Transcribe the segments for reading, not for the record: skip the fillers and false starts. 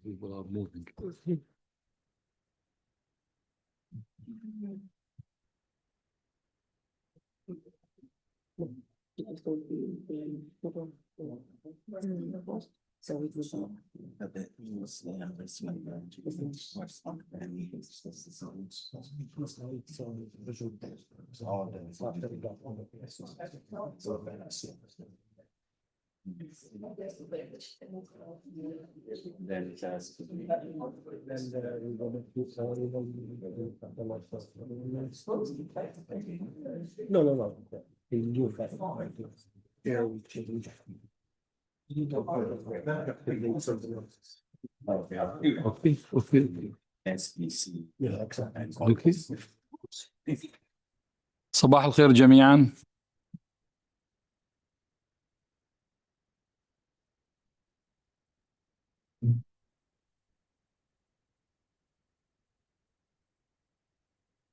people are moving. So we can show a bit more slow on this one. Then it has to be. No. He knew that. Yeah, we changed. Okay. SBC. Yeah, exactly. Okay. صباح الخير جميعا.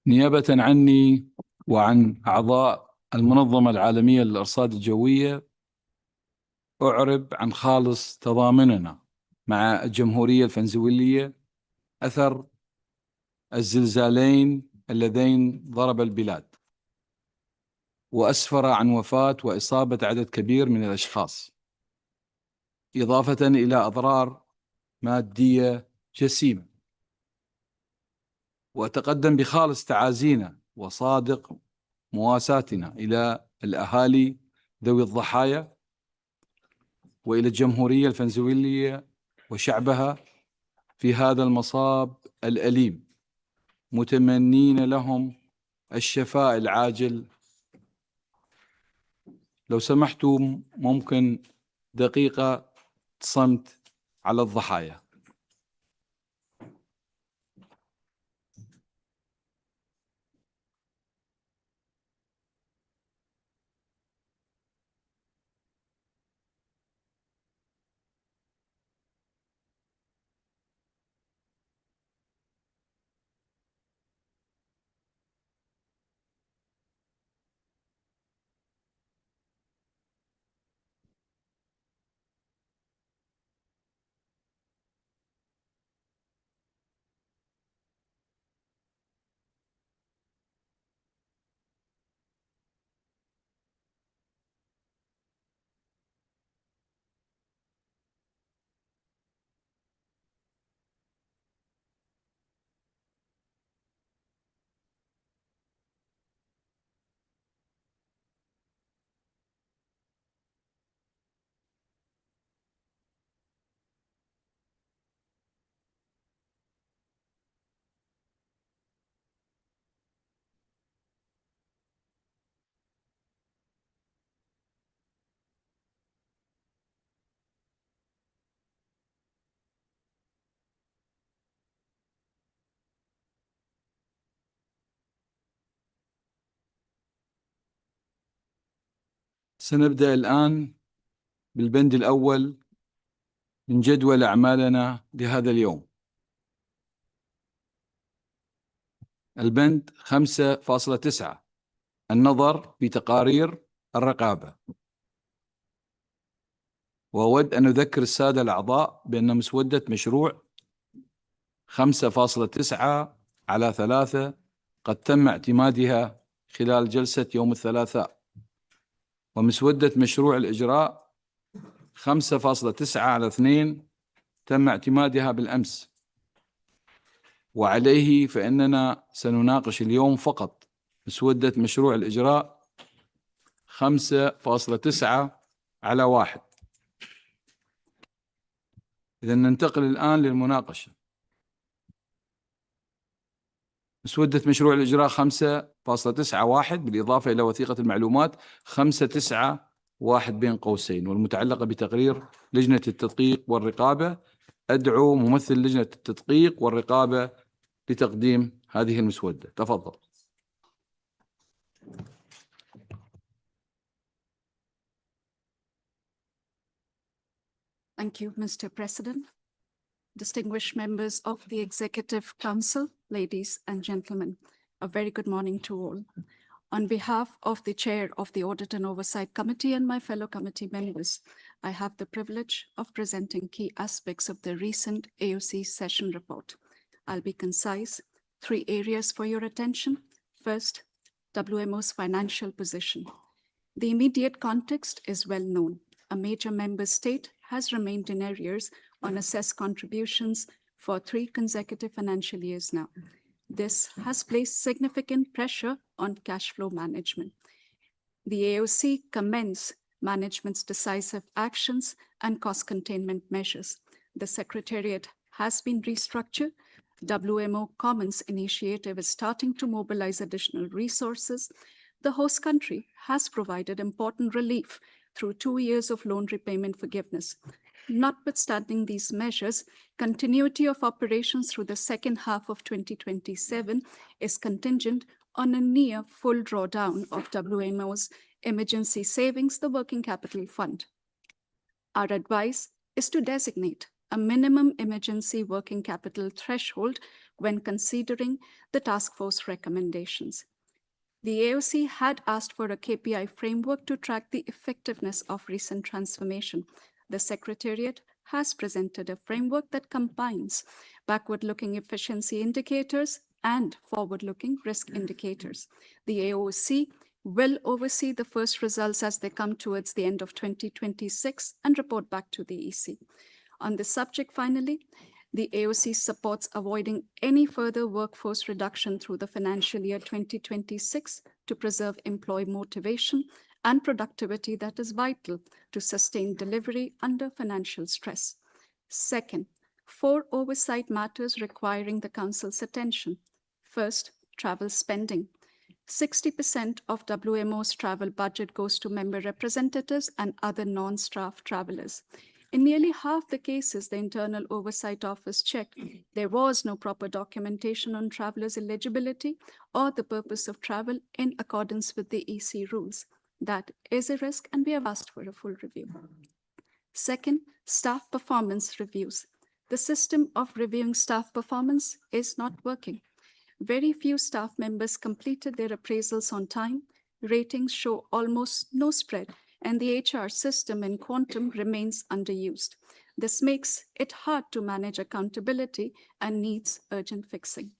نيابة عني وعن أعضاء المنظمة العالمية للأرصاد الجوية أعرب عن خالص تضامننا مع الجمهورية الفنزويلية أثر الزلزالين اللذين ضرب البلاد وأسفر عن وفاة وإصابة عدد كبير من الأشخاص، إضافة إلى أضرار مادية جسيمة. وأتقدم بخالص تعازينا وصادق مواساتنا إلى الأهالي ذوي الضحايا وإلى الجمهورية الفنزويلية وشعبها في هذا المصاب الأليم، متمنين لهم الشفاء العاجل. لو سمحتم ممكن دقيقة صمت على الضحايا. سنبدأ الآن بالبند الأول من جدول أعمالنا لهذا اليوم. البند 5.9 النظر بتقارير الرقابة. وأود أن أذكر السادة الأعضاء بأن مسودة مشروع 5.9/3 قد تم اعتمادها خلال جلسة يوم الثلاثاء، ومسودة مشروع الإجراء 5.9/2 تم اعتمادها بالأمس، وعليه فإننا سنناقش اليوم فقط مسودة مشروع الإجراء 5.9/1. إذن ننتقل الآن للمناقشة. مسودة مشروع الإجراء 5.9/1 بالإضافة إلى وثيقة المعلومات 5.9/1 بين قوسين والمتعلقة بتقرير لجنة التدقيق والرقابة. أدعو ممثل لجنة التدقيق والرقابة لتقديم هذه المسودة. تفضل. Thank you, Mr. President. Distinguished members of the Executive Council, ladies and gentlemen, a very good morning to all. On behalf of the Chair of the Audit and Oversight Committee and my fellow committee members, I have the privilege of presenting key aspects of the recent AOC session report. I'll be concise. 3 areas for your attention. First, WMO's financial position. The immediate context is well known. A major member state has remained in arrears on assessed contributions for 3 consecutive financial years now. This has placed significant pressure on cash flow management. The AOC commends management's decisive actions and cost containment measures. The Secretariat has been restructured. WMO Commons initiative is starting to mobilize additional resources. The host country has provided important relief through 2 years of loan repayment forgiveness. Notwithstanding these measures, continuity of operations through the second half of 2027 is contingent on a near full drawdown of WMO's emergency savings, the working capital fund. Our advice is to designate a minimum emergency working capital threshold when considering the task force recommendations. The AOC had asked for a KPI framework to track the effectiveness of recent transformation. The Secretariat has presented a framework that combines backward-looking efficiency indicators and forward-looking risk indicators. The AOC will oversee the first results as they come towards the end of 2026 and report back to the EC. On this subject, finally, the AOC supports avoiding any further workforce reduction through the financial year 2026 to preserve employee motivation and productivity that is vital to sustain delivery under financial stress. Second, 4 oversight matters requiring the Council's attention. First, travel spending. 60% of WMO's travel budget goes to member representatives and other non-staff travelers. In nearly half the cases the Internal Oversight Office checked, there was no proper documentation on travelers' eligibility or the purpose of travel in accordance with the EC rules. That is a risk, and we have asked for a full review. Second, staff performance reviews. The system of reviewing staff performance is not working. Very few staff members completed their appraisals on time. Ratings show almost no spread, and the HR system in Quantum remains underused. This makes it hard to manage accountability and needs urgent fixing.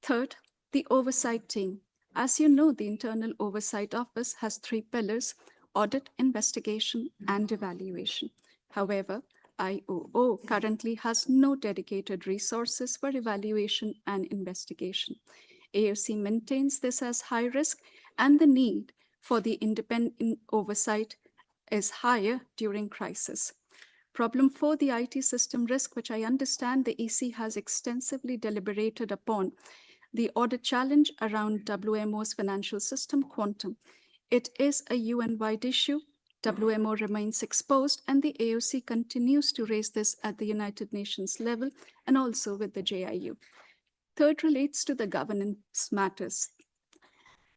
Third, the oversight team. As you know, the Internal Oversight Office has 3 pillars: audit, investigation, and evaluation. However, IOO currently has no dedicated resources for evaluation and investigation. AOC maintains this as high risk, and the need for the independent oversight is higher during crisis. Problem 4, the IT system risk, which I understand the EC has extensively deliberated upon. The audit challenge around WMO's financial system, Quantum. It is a UN-wide issue. WMO remains exposed, and the AOC continues to raise this at the United Nations level and also with the JIU. Third relates to the governance matters.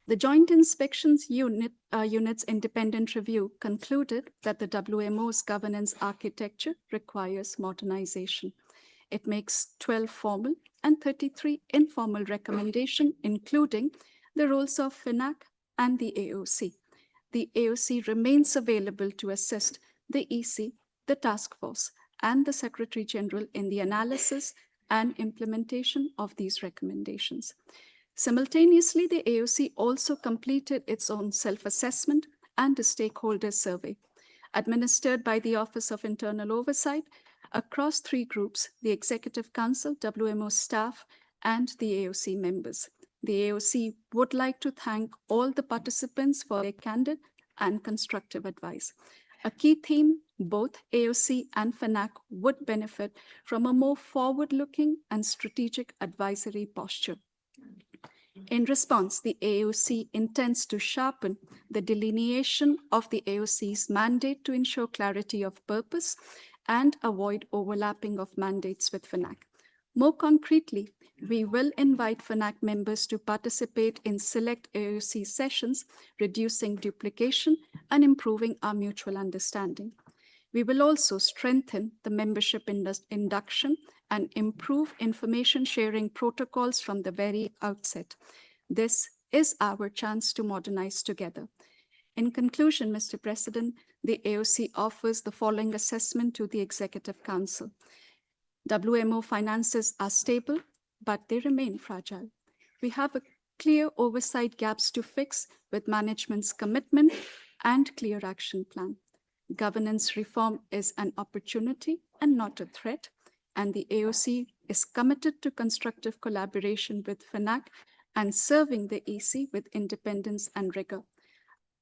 The Joint Inspections Unit's independent review concluded that the WMO's governance architecture requires modernization. It makes 12 formal and 33 informal recommendations, including the roles of FINAC and the AOC. The AOC remains available to assist the EC, the task force, and the Secretary General in the analysis and implementation of these recommendations. Simultaneously, the AOC also completed its own self-assessment and a stakeholder survey. Administered by the Office of Internal Oversight, across 3 groups: the Executive Council, WMO staff, and the AOC members. The AOC would like to thank all the participants for their candid and constructive advice. A key theme: both AOC and FINAC would benefit from a more forward-looking and strategic advisory posture. In response, the AOC intends to sharpen the delineation of the AOC's mandate to ensure clarity of purpose and avoid overlapping of mandates with FINAC. More concretely, we will invite FINAC members to participate in select AOC sessions, reducing duplication and improving our mutual understanding. We will also strengthen the membership induction and improve information sharing protocols from the very outset. This is our chance to modernize together. In conclusion, Mr. President, the AOC offers the following assessment to the Executive Council. WMO finances are stable, but they remain fragile. We have a clear oversight gaps to fix with management's commitment and clear action plan. Governance reform is an opportunity and not a threat, and the AOC is committed to constructive collaboration with FINAC and serving the EC with independence and rigor.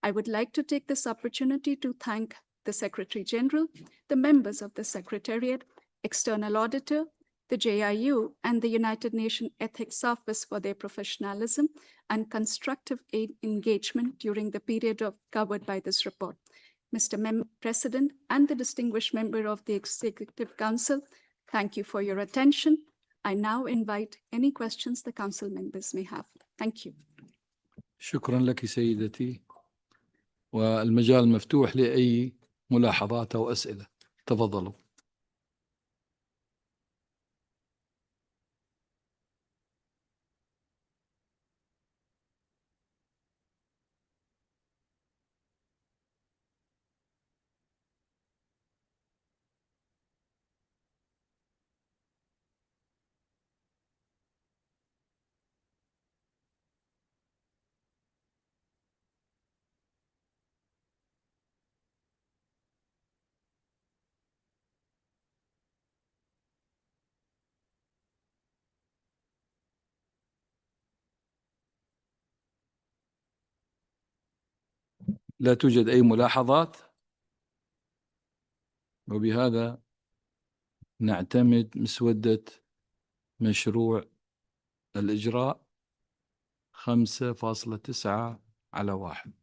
I would like to take this opportunity to thank the Secretary General, the members of the Secretariat, External Auditor, the JIU, and the United Nations Ethics Office for their professionalism and constructive engagement during the period covered by this report. Mr. President and the distinguished member of the Executive Council, thank you for your attention. I now invite any questions the Council members may have. Thank you. شكرا لك سيدتي، والمجال مفتوح لأي ملاحظات أو أسئلة. تفضلوا. لا توجد أي ملاحظات، وبهذا نعتمد مسودة مشروع الإجراء 5.9/1.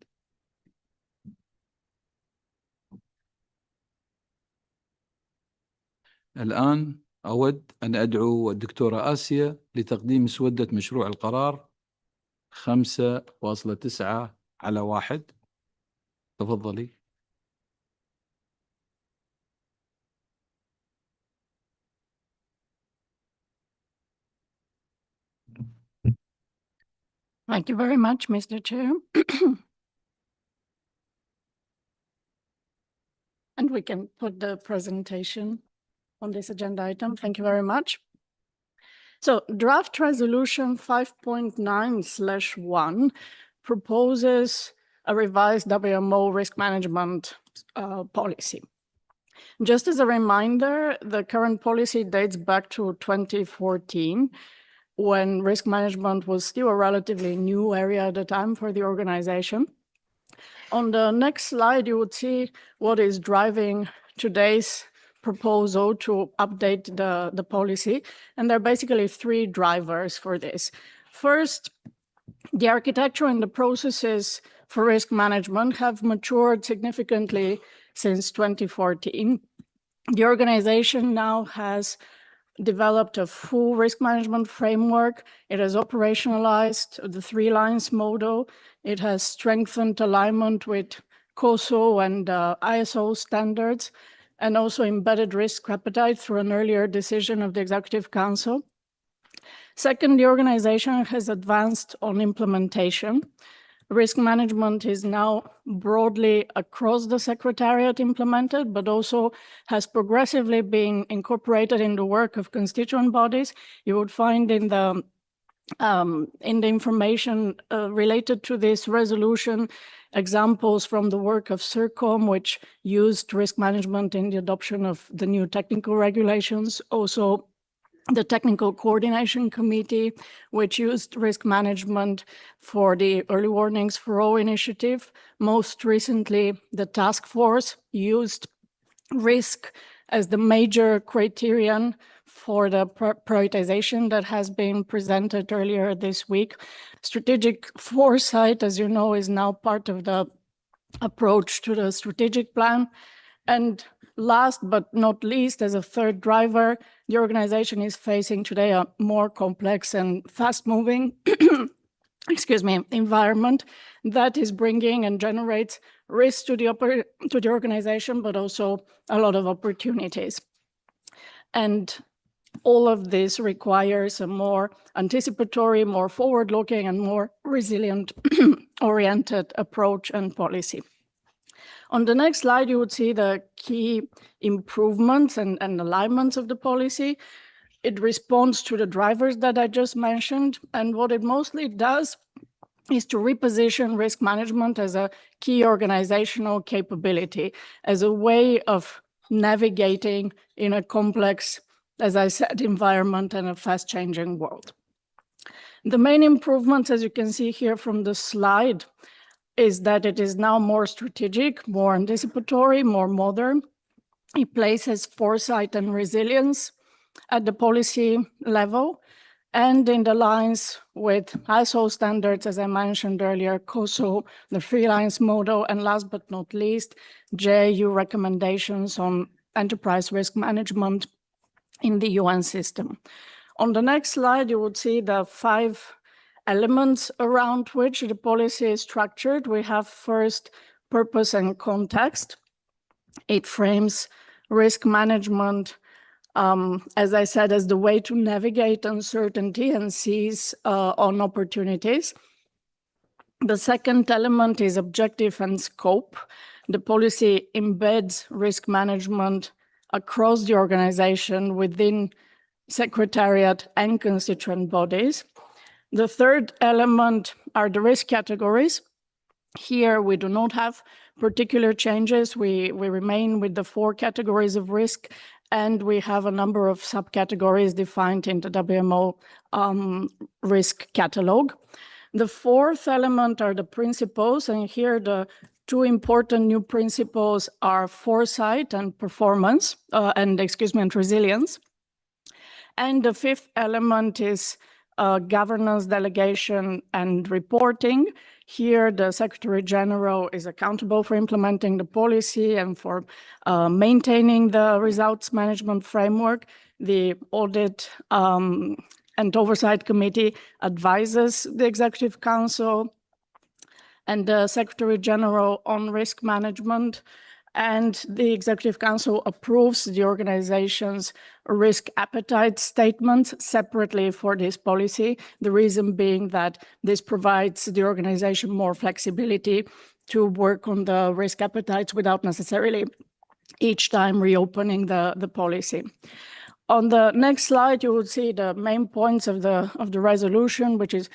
الآن أود أن أدعو الدكتورة آسيا لتقديم مسودة مشروع القرار 5.9/1. تفضلي. Thank you very much, Mr. Chair. And we can put the presentation on this agenda item. Thank you very much. So draft resolution 5.9/1 proposes a revised WMO risk management policy. Just as a reminder, the current policy dates back to 2014, when risk management was still a relatively new area at the time for the organization. On the next slide, you would see what is driving today's proposal to update the policy. And there are basically three drivers for this. First, the architecture and the processes for risk management have matured significantly since 2014. The organization now has developed a full risk management framework. It has operationalized the 3 lines model. It has strengthened alignment with COSO and ISO standards, and also embedded risk appetite through an earlier decision of the Executive Council. Second, the organization has advanced on implementation. Risk management is now broadly across the Secretariat implemented, but also has progressively been incorporated in the work of constituent bodies. You would find in the information related to this resolution examples from the work of CIRCOM, which used risk management in the adoption of the new technical regulations. Also, the Technical Coordination Committee, which used risk management for the Early Warnings for All initiative. Most recently, the task force used risk as the major criterion for the prioritization that has been presented earlier this week. Strategic foresight, as you know, is now part of the approach to the strategic plan. And last but not least, as a third driver, the organization is facing today a more complex and fast-moving environment that is bringing and generates risks to the organization, but also a lot of opportunities. And all of this requires a more anticipatory, more forward-looking, and more resilient-oriented approach and policy. On the next slide, you would see the key improvements and alignments of the policy. It responds to the drivers that I just mentioned, and what it mostly does is to reposition risk management as a key organizational capability, as a way of navigating in a complex, as I said, environment and a fast-changing world. The main improvements, as you can see here from the slide, is that it is now more strategic, more anticipatory, more modern. It places foresight and resilience at the policy level, and in the lines with ISO standards, as I mentioned earlier, COSO, the 3 lines model, and last but not least, JU recommendations on enterprise risk management in the UN system. On the next slide, you would see the 5 elements around which the policy is structured. We have first purpose and context. It frames risk management, as I said, as the way to navigate uncertainty and seize on opportunities. The second element is objective and scope. The policy embeds risk management across the organization within secretariat and constituent bodies. The third element are the risk categories. Here we do not have particular changes. We remain with the 4 categories of risk, and we have a number of subcategories defined in the WMO risk catalog. The fourth element are the principles, and here the 2 important new principles are foresight and performance, and resilience. And the 5th element is governance, delegation, and reporting. Here, the Secretary General is accountable for implementing the policy and for maintaining the results management framework. The Audit and Oversight Committee advises the Executive Council and the Secretary General on risk management, and the Executive Council approves the organization's risk appetite statement separately for this policy. The reason being that this provides the organization more flexibility to work on the risk appetites without necessarily each time reopening the policy. On the next slide, you will see the main points of the resolution, which is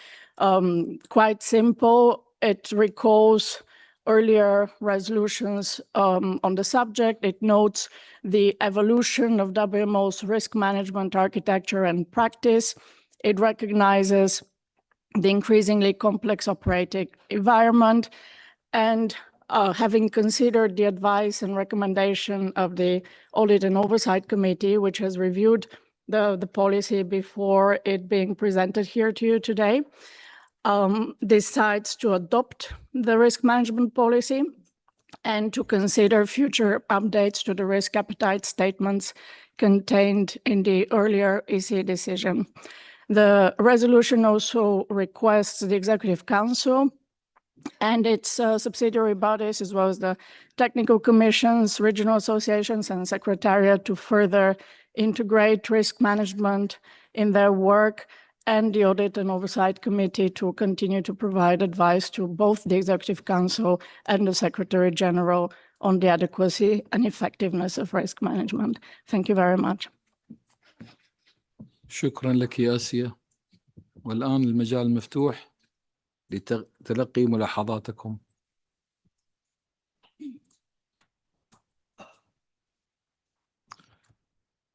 quite simple. It recalls earlier resolutions on the subject. It notes the evolution of WMO's risk management architecture and practice. It recognizes the increasingly complex operating environment, and having considered the advice and recommendation of the Audit and Oversight Committee, which has reviewed the policy before it being presented here to you today, decides to adopt the risk management policy and to consider future updates to the risk appetite statements contained in the earlier EC decision. The resolution also requests the Executive Council and its subsidiary bodies, as well as the technical commissions, regional associations, and secretariat, to further integrate risk management in their work, and the Audit and Oversight Committee to continue to provide advice to both the Executive Council and the Secretary General on the adequacy and effectiveness of risk management. Thank you very much. شكرا لك يا آسيا، والآن المجال مفتوح لتلقي ملاحظاتكم.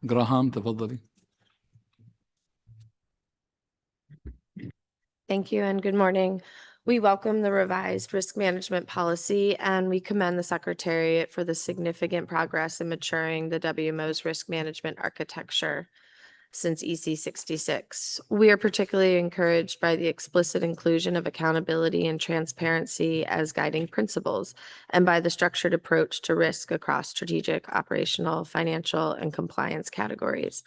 جراهام تفضلي. Thank you and good morning. We welcome the revised risk management policy, and we commend the Secretariat for the significant progress in maturing the WMO's risk management architecture since EC 66. We are particularly encouraged by the explicit inclusion of accountability and transparency as guiding principles, and by the structured approach to risk across strategic, operational, financial, and compliance categories.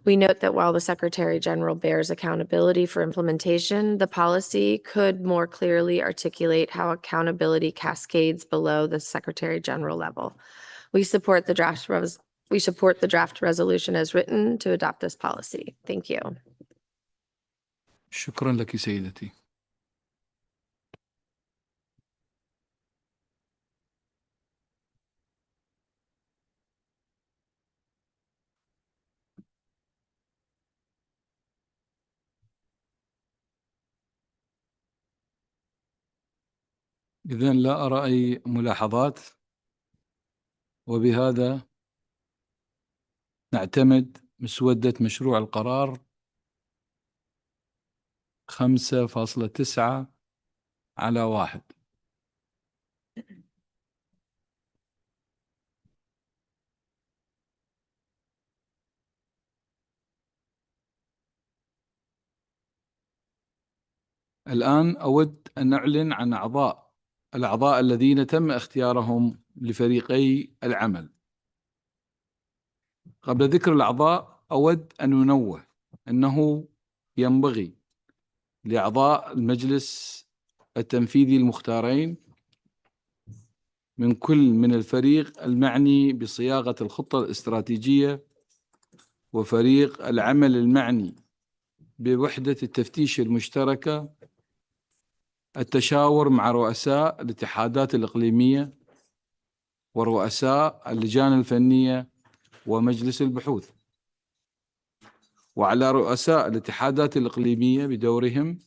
We note that while the Secretary General bears accountability for implementation, the policy could more clearly articulate how accountability cascades below the Secretary General level. We support the draft We support the draft resolution as written to adopt this policy. Thank you. شكرا لك سيدتي. إذن لا أرى أي ملاحظات، وبهذا نعتمد مسودة مشروع القرار 5.9/1. الآن أود أن نعلن عن الأعضاء الذين تم اختيارهم لفريقي العمل. قبل ذكر الأعضاء أود أن ننوه أنه ينبغي لأعضاء المجلس التنفيذي المختارين من كل من الفريق المعني بصياغة الخطة الاستراتيجية وفريق العمل المعني بوحدة التفتيش المشتركة التشاور مع رؤساء الاتحادات الإقليمية ورؤساء اللجان الفنية ومجلس البحوث، وعلى رؤساء الاتحادات الإقليمية بدورهم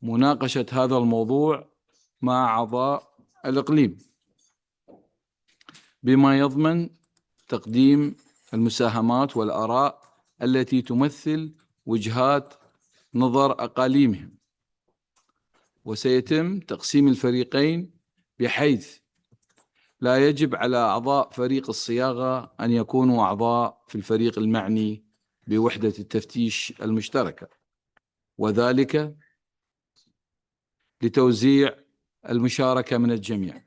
مناقشة هذا الموضوع مع أعضاء الإقليم بما يضمن تقديم المساهمات والآراء التي تمثل وجهات نظر أقاليمهم. وسيتم تقسيم الفريقين بحيث لا يجب على أعضاء فريق الصياغة أن يكونوا أعضاء في الفريق المعني بوحدة التفتيش المشتركة، وذلك لتوزيع المشاركة من الجميع.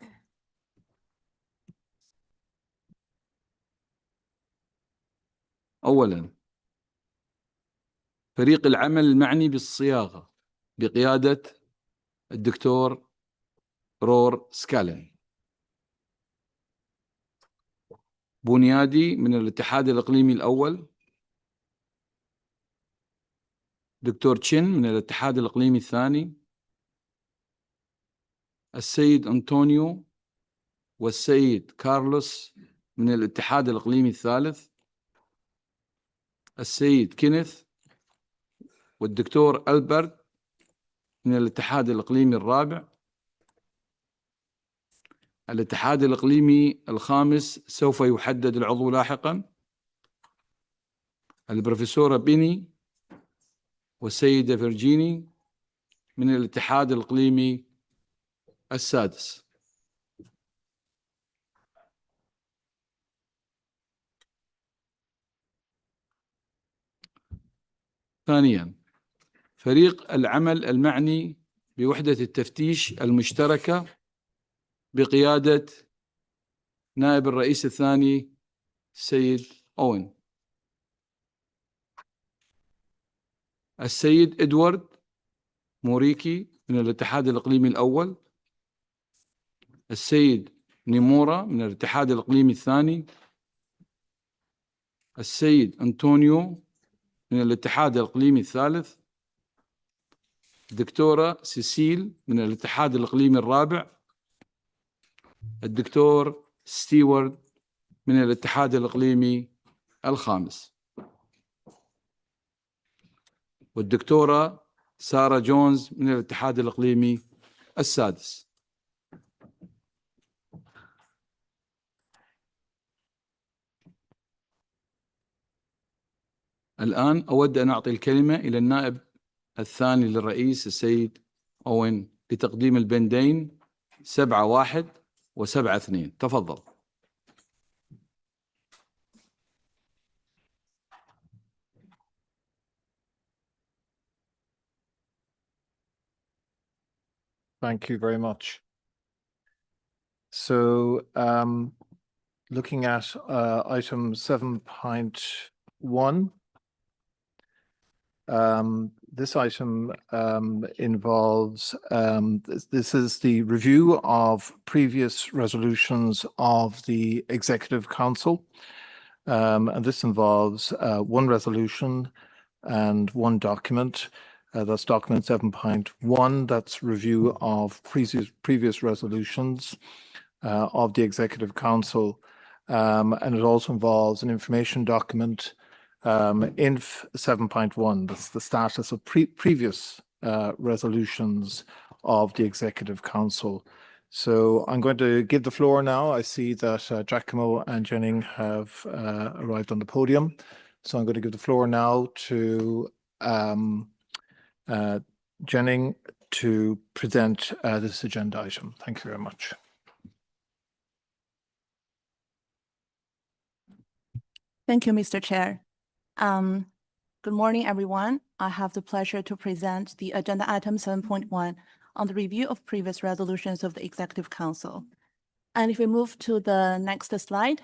أولاً، فريق العمل المعني بالصياغة بقيادة الدكتور رور سكالن، بنيادي من الاتحاد الإقليمي الأول، دكتور تشين من الاتحاد الإقليمي الثاني، السيد أنطونيو والسيد كارلوس من الاتحاد الإقليمي الثالث، السيد كينيث والدكتور ألبرت من الاتحاد الإقليمي الرابع. الاتحاد الإقليمي الخامس سوف يحدد العضو لاحقا، البروفيسورة بيني والسيدة فيرجيني من الاتحاد الإقليمي السادس. ثانيا، فريق العمل المعني بوحدة التفتيش المشتركة بقيادة نائب الرئيس الثاني السيد أوين، السيد إدوارد موريكي من الاتحاد الإقليمي الأول، السيد نيمورا من الاتحاد الإقليمي الثاني، السيد أنطونيو من الاتحاد الإقليمي الثالث، الدكتورة سيسيل من الاتحاد الإقليمي الرابع، الدكتور ستيوارد من الاتحاد الإقليمي الخامس، والدكتورة سارة جونز من الاتحاد الإقليمي السادس. الآن أود أن أعطي الكلمة إلى النائب الثاني للرئيس السيد أوين لتقديم البندين 7.1 و7.2. تفضل. Thank you very much. So looking at item 7.1, this item involves, this is the review of previous resolutions of the Executive Council. And this involves one resolution and one document. That's document 7.1, that's review of previous resolutions of the Executive Council. And it also involves an information document, INF 7.1, that's the status of previous resolutions of the Executive Council. So I'm going to give the floor now. I see that Giacomo and Jennings have arrived on the podium. So I'm going to give the floor now to Jennings to present this agenda item. Thank you very much. Thank you, Mr. Chair. Good morning, everyone. I have the pleasure to present the agenda item 7.1 on the review of previous resolutions of the Executive Council. And if we move to the next slide,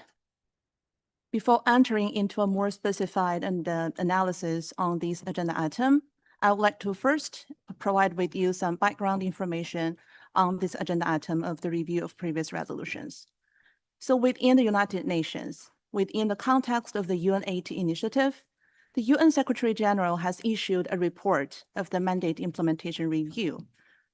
before entering into a more specified analysis on this agenda item, I would like to first provide with you some background information on this agenda item of the review of previous resolutions. So within the United Nations, within the context of the UN 80 initiative, the UN Secretary General has issued a report of the mandate implementation review.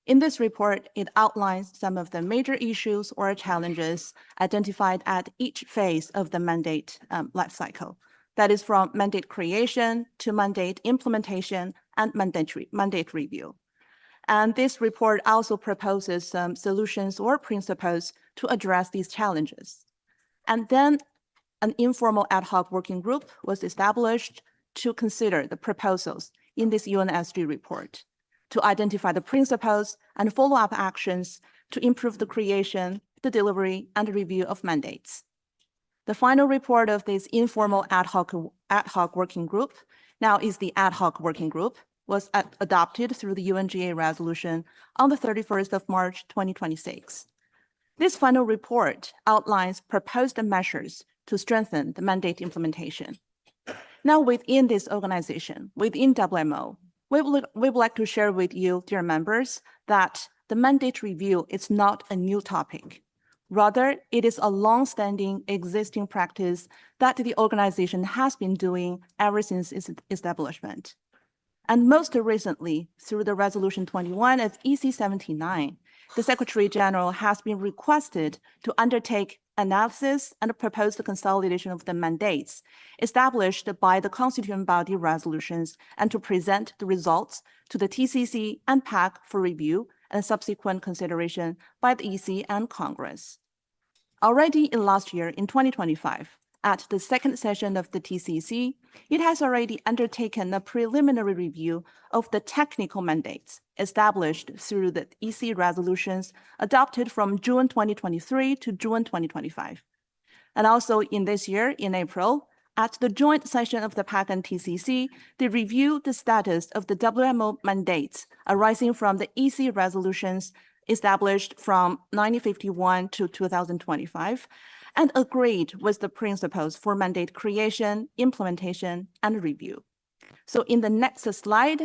In this report, it outlines some of the major issues or challenges identified at each phase of the mandate life cycle. That is from mandate creation to mandate implementation and mandate review. And this report also proposes some solutions or principles to address these challenges. And then an informal ad hoc working group was established to consider the proposals in this UNSG report, to identify the principles and follow-up actions to improve the creation, the delivery, and the review of mandates. The final report of this informal ad hoc working group, now is the ad hoc working group, was adopted through the UNGA resolution on the 31st of March, 2026. This final report outlines proposed measures to strengthen the mandate implementation. Now, within this organization, within WMO, we would like to share with you, dear members, that the mandate review is not a new topic. Rather, it is a long-standing existing practice that the organization has been doing ever since its establishment. And most recently, through the Resolution 21 of EC 79, the Secretary General has been requested to undertake analysis and propose the consolidation of the mandates established by the constituent body resolutions and to present the results to the TCC and PAC for review and subsequent consideration by the EC and Congress. Already in last year, in 2025, at the second session of the TCC, it has already undertaken a preliminary review of the technical mandates established through the EC resolutions adopted from June 2023 to June 2025. And also in this year, in April, at the joint session of the PAC and TCC, they reviewed the status of the WMO mandates arising from the EC resolutions established from 1951 to 2025, and agreed with the principles for mandate creation, implementation, and review. So in the next slide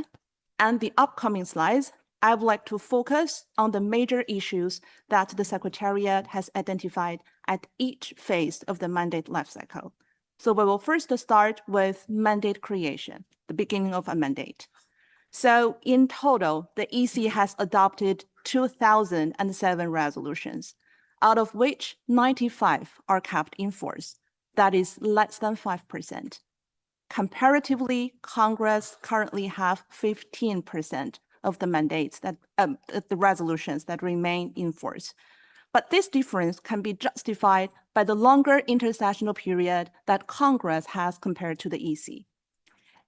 and the upcoming slides, I would like to focus on the major issues that the Secretariat has identified at each phase of the mandate lifecycle. So we will first start with mandate creation, the beginning of a mandate. So in total, the EC has adopted 2,007 resolutions, out of which 95 are kept in force. That is less than 5%. Comparatively, Congress currently have 15% of the mandates that the resolutions that remain in force. But this difference can be justified by the longer intersessional period that Congress has compared to the EC.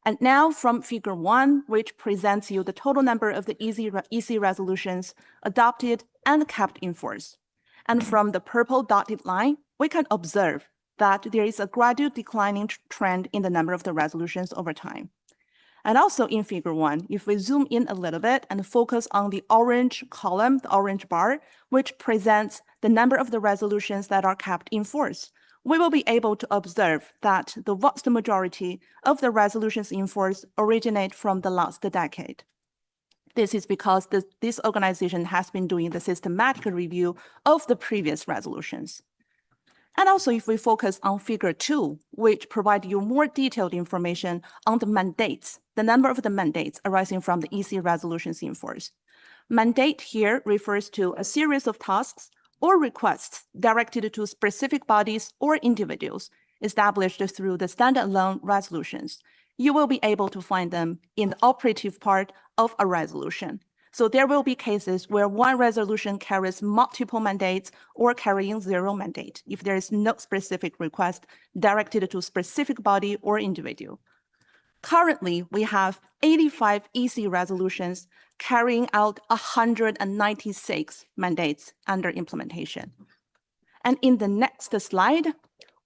And now from Figure 1, which presents you the total number of the EC resolutions adopted and kept in force. And from the purple dotted line, we can observe that there is a gradual declining trend in the number of the resolutions over time. And also in Figure 1, if we zoom in a little bit and focus on the orange column, the orange bar, which presents the number of the resolutions that are kept in force, we will be able to observe that the vast majority of the resolutions in force originate from the last decade. This is because this organization has been doing the systematic review of the previous resolutions. And also if we focus on figure 2, which provide you more detailed information on the mandates, the number of the mandates arising from the EC resolutions in force. Mandate here refers to a series of tasks or requests directed to specific bodies or individuals established through the standalone resolutions. You will be able to find them in the operative part of a resolution. So there will be cases where one resolution carries multiple mandates or carrying 0 mandate if there is no specific request directed to a specific body or individual. Currently, we have 85 EC resolutions carrying out 196 mandates under implementation. And in the next slide,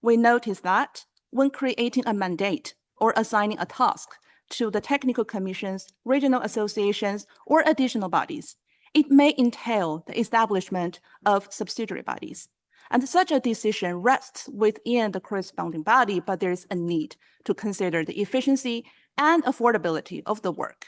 we notice that when creating a mandate or assigning a task to the technical commissions, regional associations, or additional bodies, it may entail the establishment of subsidiary bodies. And such a decision rests within the corresponding body, but there is a need to consider the efficiency and affordability of the work.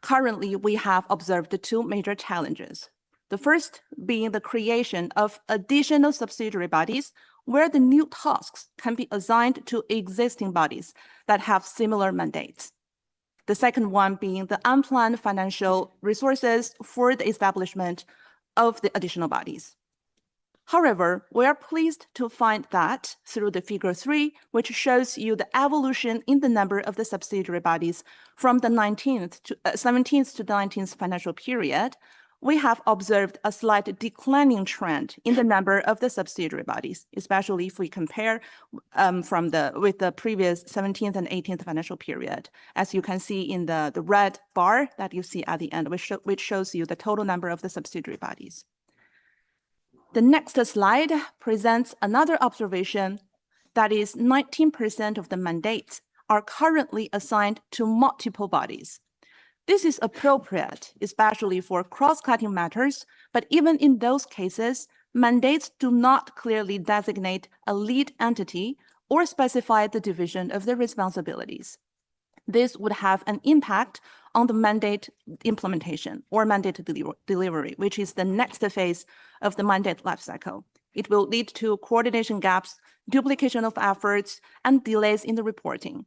Currently, we have observed 2 major challenges. The first being the creation of additional subsidiary bodies where the new tasks can be assigned to existing bodies that have similar mandates. The second one being the unplanned financial resources for the establishment of the additional bodies. However, we are pleased to find that through the figure 3, which shows you the evolution in the number of the subsidiary bodies from the 17th to 19th financial period, we have observed a slight declining trend in the number of the subsidiary bodies, especially if we compare with the previous 17th and 18th financial period. As you can see in the red bar that you see at the end, which shows you the total number of the subsidiary bodies. The next slide presents another observation, that is 19% of the mandates are currently assigned to multiple bodies. This is appropriate, especially for cross-cutting matters, but even in those cases, mandates do not clearly designate a lead entity or specify the division of the responsibilities. This would have an impact on the mandate implementation or mandate delivery, which is the next phase of the mandate lifecycle. It will lead to coordination gaps, duplication of efforts, and delays in the reporting.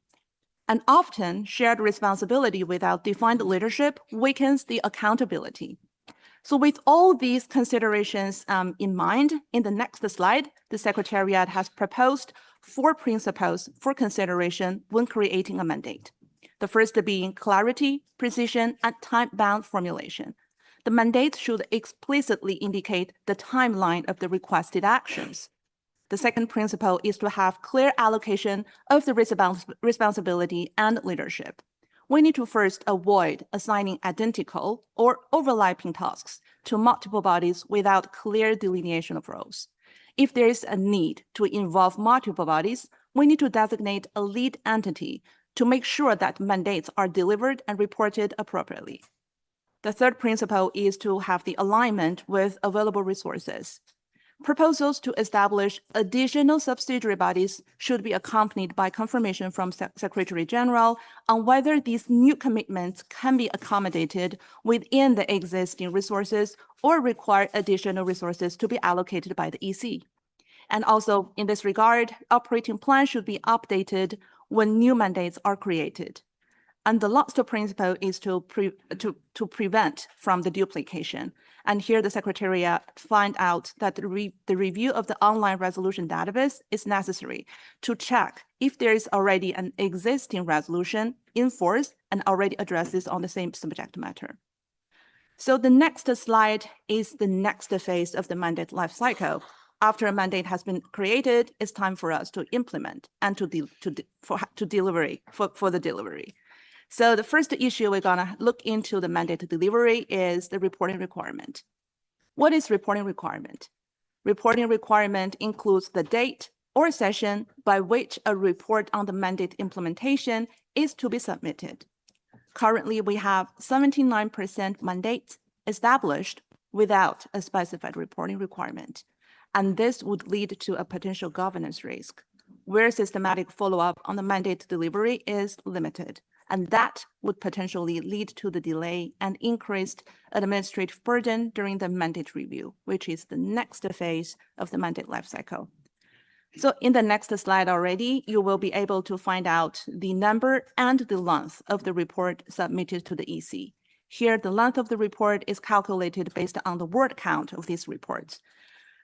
And often, shared responsibility without defined leadership weakens the accountability. So with all these considerations in mind, in the next slide, the Secretariat has proposed 4 principles for consideration when creating a mandate. The first being clarity, precision, and time-bound formulation. The mandate should explicitly indicate the timeline of the requested actions. The second principle is to have clear allocation of the responsibility and leadership. We need to first avoid assigning identical or overlapping tasks to multiple bodies without clear delineation of roles. If there is a need to involve multiple bodies, we need to designate a lead entity to make sure that mandates are delivered and reported appropriately. The third principle is to have the alignment with available resources. Proposals to establish additional subsidiary bodies should be accompanied by confirmation from Secretary General on whether these new commitments can be accommodated within the existing resources or require additional resources to be allocated by the EC. And also, in this regard, operating plans should be updated when new mandates are created. And the last principle is to prevent from the duplication. And here the Secretariat find out that the review of the online resolution database is necessary to check if there is already an existing resolution in force and already addresses on the same subject matter. So the next slide is the next phase of the mandate life cycle. After a mandate has been created, it's time for us to implement and for the delivery. So the first issue we're gonna look into the mandate delivery is the reporting requirement. What is reporting requirement? Reporting requirement includes the date or session by which a report on the mandate implementation is to be submitted. Currently, we have 79% mandates established without a specified reporting requirement. And this would lead to a potential governance risk, where systematic follow-up on the mandate delivery is limited. And that would potentially lead to the delay and increased administrative burden during the mandate review, which is the next phase of the mandate lifecycle. So in the next slide already, you will be able to find out the number and the length of the report submitted to the EC. Here, the length of the report is calculated based on the word count of these reports.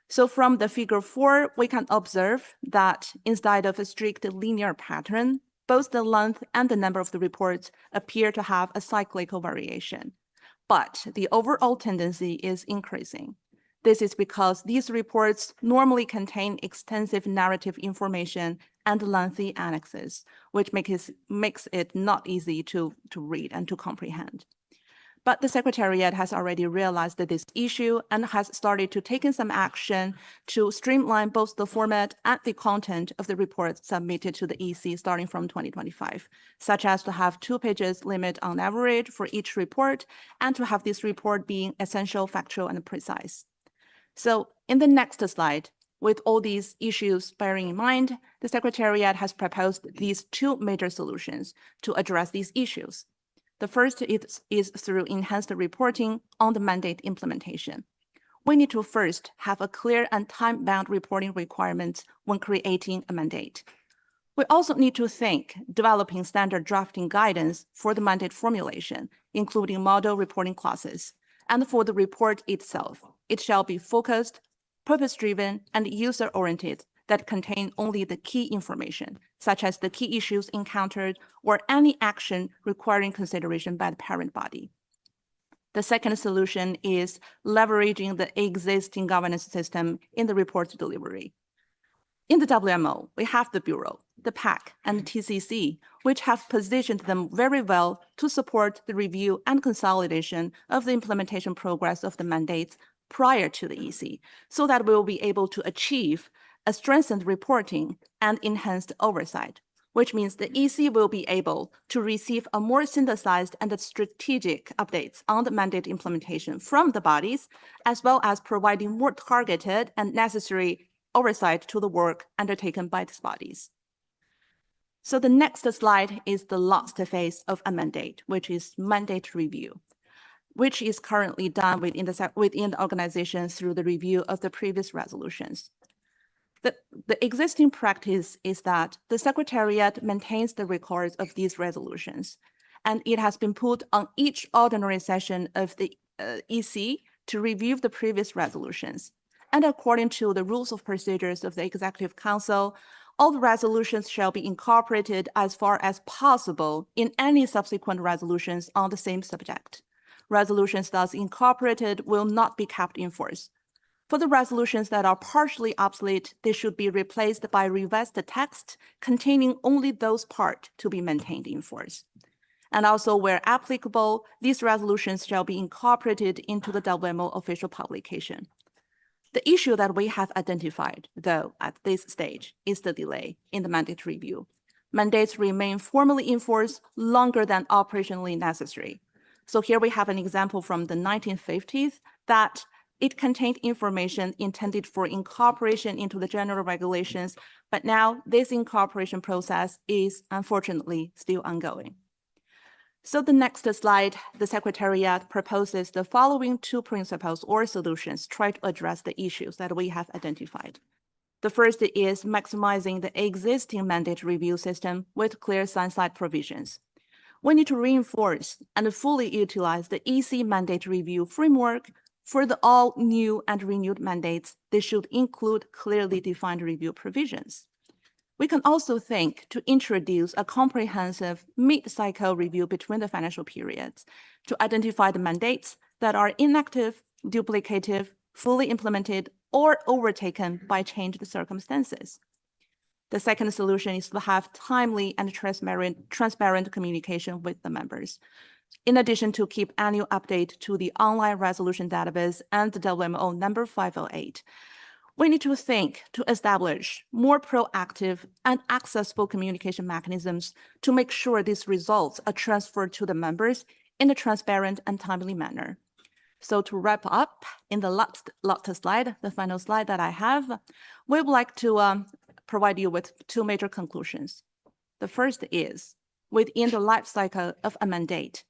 So from the figure 4, we can observe that instead of a strict linear pattern, both the length and the number of the reports appear to have a cyclical variation. But the overall tendency is increasing. This is because these reports normally contain extensive narrative information and lengthy annexes, which makes it not easy to read and to comprehend. But the Secretariat has already realized this issue and has started to take some action to streamline both the format and the content of the reports submitted to the EC starting from 2025, such as to have 2 pages limit on average for each report and to have this report being essential, factual, and precise. So in the next slide, with all these issues bearing in mind, the Secretariat has proposed these 2 major solutions to address these issues. The first is through enhanced reporting on the mandate implementation. We need to first have a clear and time-bound reporting requirements when creating a mandate. We also need to think developing standard drafting guidance for the mandate formulation, including model reporting clauses. And for the report itself, it shall be focused, purpose-driven, and user-oriented that contain only the key information, such as the key issues encountered or any action requiring consideration by the parent body. The second solution is leveraging the existing governance system in the report delivery. In the WMO, we have the Bureau, the PAC, and the TCC, which have positioned them very well to support the review and consolidation of the implementation progress of the mandates prior to the EC, so that we will be able to achieve a strengthened reporting and enhanced oversight, which means the EC will be able to receive a more synthesized and strategic updates on the mandate implementation from the bodies, as well as providing more targeted and necessary oversight to the work undertaken by these bodies. So the next slide is the last phase of a mandate, which is mandate review, which is currently done within the organization through the review of the previous resolutions. The existing practice is that the Secretariat maintains the records of these resolutions, and it has been put on each ordinary session of the EC to review the previous resolutions. And according to the rules of procedures of the Executive Council, all the resolutions shall be incorporated as far as possible in any subsequent resolutions on the same subject. Resolutions thus incorporated will not be kept in force. For the resolutions that are partially obsolete, they should be replaced by revised text containing only those parts to be maintained in force. And also, where applicable, these resolutions shall be incorporated into the WMO official publication. The issue that we have identified, though, at this stage is the delay in the mandate review. Mandates remain formally in force longer than operationally necessary. So here we have an example from the 1950s that it contained information intended for incorporation into the general regulations, but now this incorporation process is unfortunately still ongoing. So the next slide, the Secretariat proposes the following 2 principles or solutions try to address the issues that we have identified. The first is maximizing the existing mandate review system with clear sunset provisions. We need to reinforce and fully utilize the EC mandate review framework. For the all new and renewed mandates, they should include clearly defined review provisions. We can also think to introduce a comprehensive mid-cycle review between the financial periods to identify the mandates that are inactive, duplicative, fully implemented, or overtaken by changed circumstances. The second solution is to have timely and transparent communication with the members. In addition to keep annual update to the online resolution database and the WMO number 508, we need to think to establish more proactive and accessible communication mechanisms to make sure these results are transferred to the members in a transparent and timely manner. So to wrap up, in the last slide, the final slide that I have, we would like to provide you with 2 major conclusions. The first is, within the life cycle of a mandate,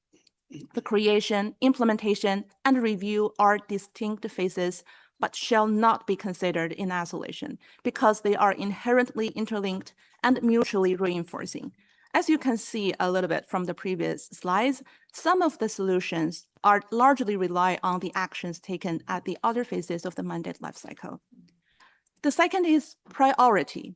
the creation, implementation, and review are distinct phases but shall not be considered in isolation because they are inherently interlinked and mutually reinforcing. As you can see a little bit from the previous slides, some of the solutions are largely rely on the actions taken at the other phases of the mandate lifecycle. The second is priority.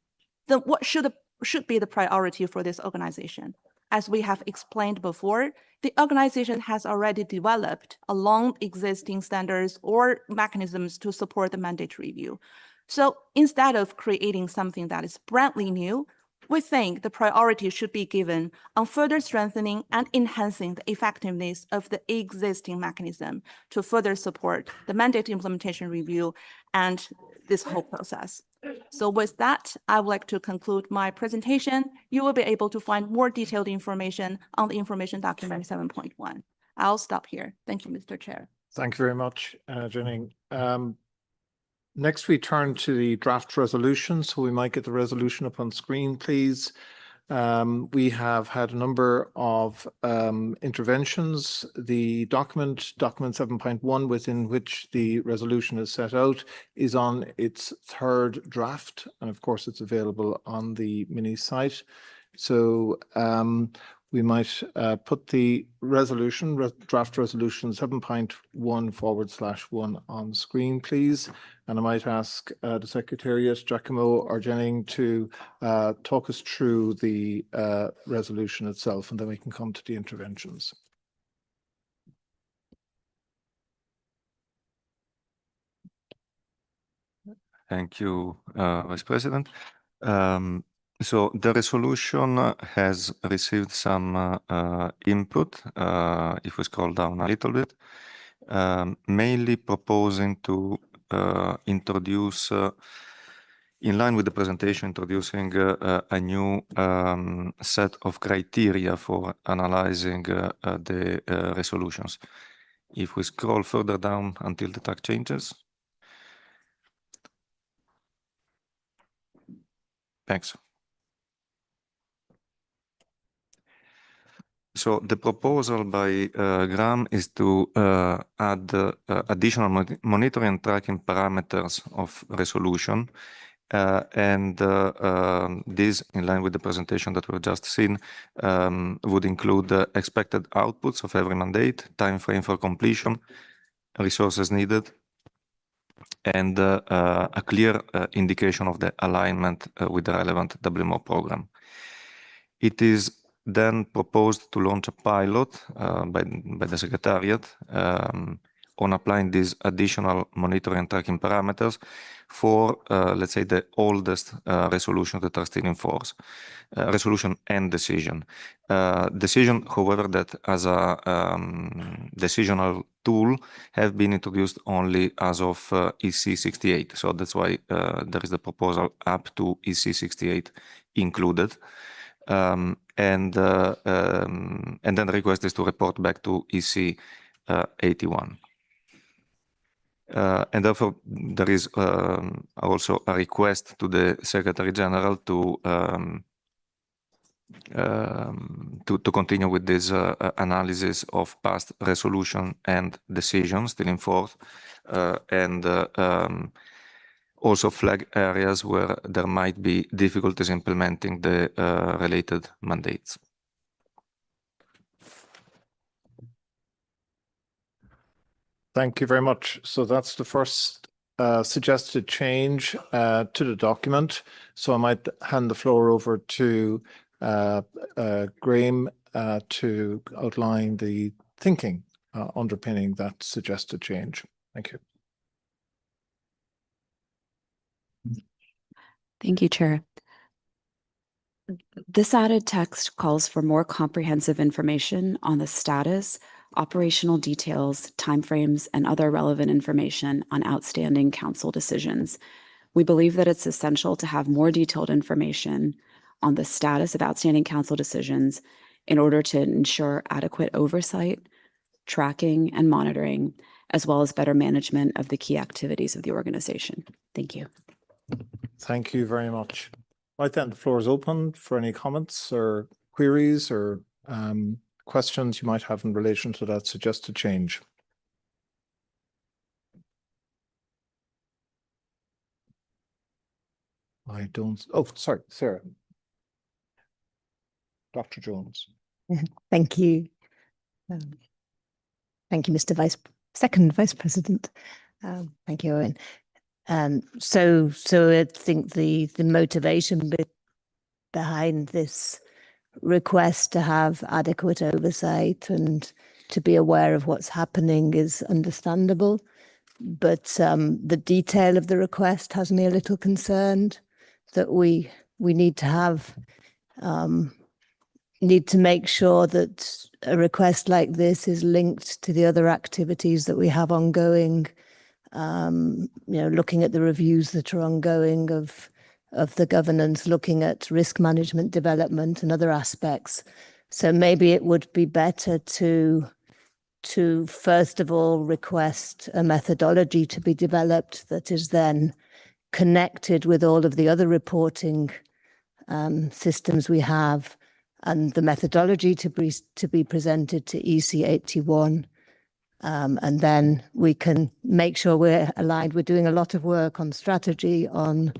Then what should be the priority for this organization? As we have explained before, the organization has already developed along existing standards or mechanisms to support the mandate review. So instead of creating something that is brandly new, we think the priority should be given on further strengthening and enhancing the effectiveness of the existing mechanism to further support the mandate implementation review and this whole process. So with that, I would like to conclude my presentation. You will be able to find more detailed information on the information document 7.1. I'll stop here. Thank you, Mr. Chair. Thank you very much, Jenny. Next, we turn to the draft resolution. So we might get the resolution up on screen, please. We have had a number of interventions. The document 7.1, within which the resolution is set out, is on its third draft. And of course, it's available on the mini site. So we might put the resolution, draft resolution 7.1/1 on screen, please. And I might ask the Secretariat, Giacomo or Jenning, to talk us through the resolution itself, and then we can come to the interventions. Thank you, Vice President. So the resolution has received some input, if we scroll down a little bit, mainly proposing to introduce, in line with the presentation, introducing a new set of criteria for analyzing the resolutions. If we scroll further down until the track changes. Thanks. So the proposal by Graham is to add additional monitoring and tracking parameters of resolution. And this, in line with the presentation that we've just seen, would include expected outputs of every mandate, time frame for completion, resources needed, and a clear indication of the alignment with the relevant WMO program. It is then proposed to launch a pilot by the Secretariat on applying these additional monitoring and tracking parameters for, let's say, the oldest resolutions that are still in force. Resolution and decision. Decision, however, that as a decisional tool have been introduced only as of EC 68. So that's why there is the proposal up to EC 68 included. And then the request is to report back to EC 81. And therefore, there is also a request to the Secretary General to continue with this analysis of past resolution and decisions still in force, and also flag areas where there might be difficulties implementing the related mandates. Thank you very much. So that's the first suggested change to the document. So I might hand the floor over to Graham to outline the thinking underpinning that suggested change. Thank you. Thank you, Chair. This added text calls for more comprehensive information on the status, operational details, timeframes, and other relevant information on outstanding council decisions. We believe that it's essential to have more detailed information on the status of outstanding council decisions in order to ensure adequate oversight, tracking, and monitoring, as well as better management of the key activities of the organization. Thank you. Thank you very much. Right then, the floor is open for any comments or queries or questions you might have in relation to that suggested change. I don't, oh, sorry, Sarah. Dr. Jones. Thank you. Thank you, Mr. Second Vice President. Thank you, Owen. So I think the motivation behind this request to have adequate oversight and to be aware of what's happening is understandable. But the detail of the request has me a little concerned that we need to have need to make sure that a request like this is linked to the other activities that we have ongoing. Looking at the reviews that are ongoing of the governance, looking at risk management development and other aspects. So maybe it would be better to first of all request a methodology to be developed that is then connected with all of the other reporting systems we have, and the methodology to be presented to EC 81. And then we can make sure we're aligned. We're doing a lot of work on strategy, on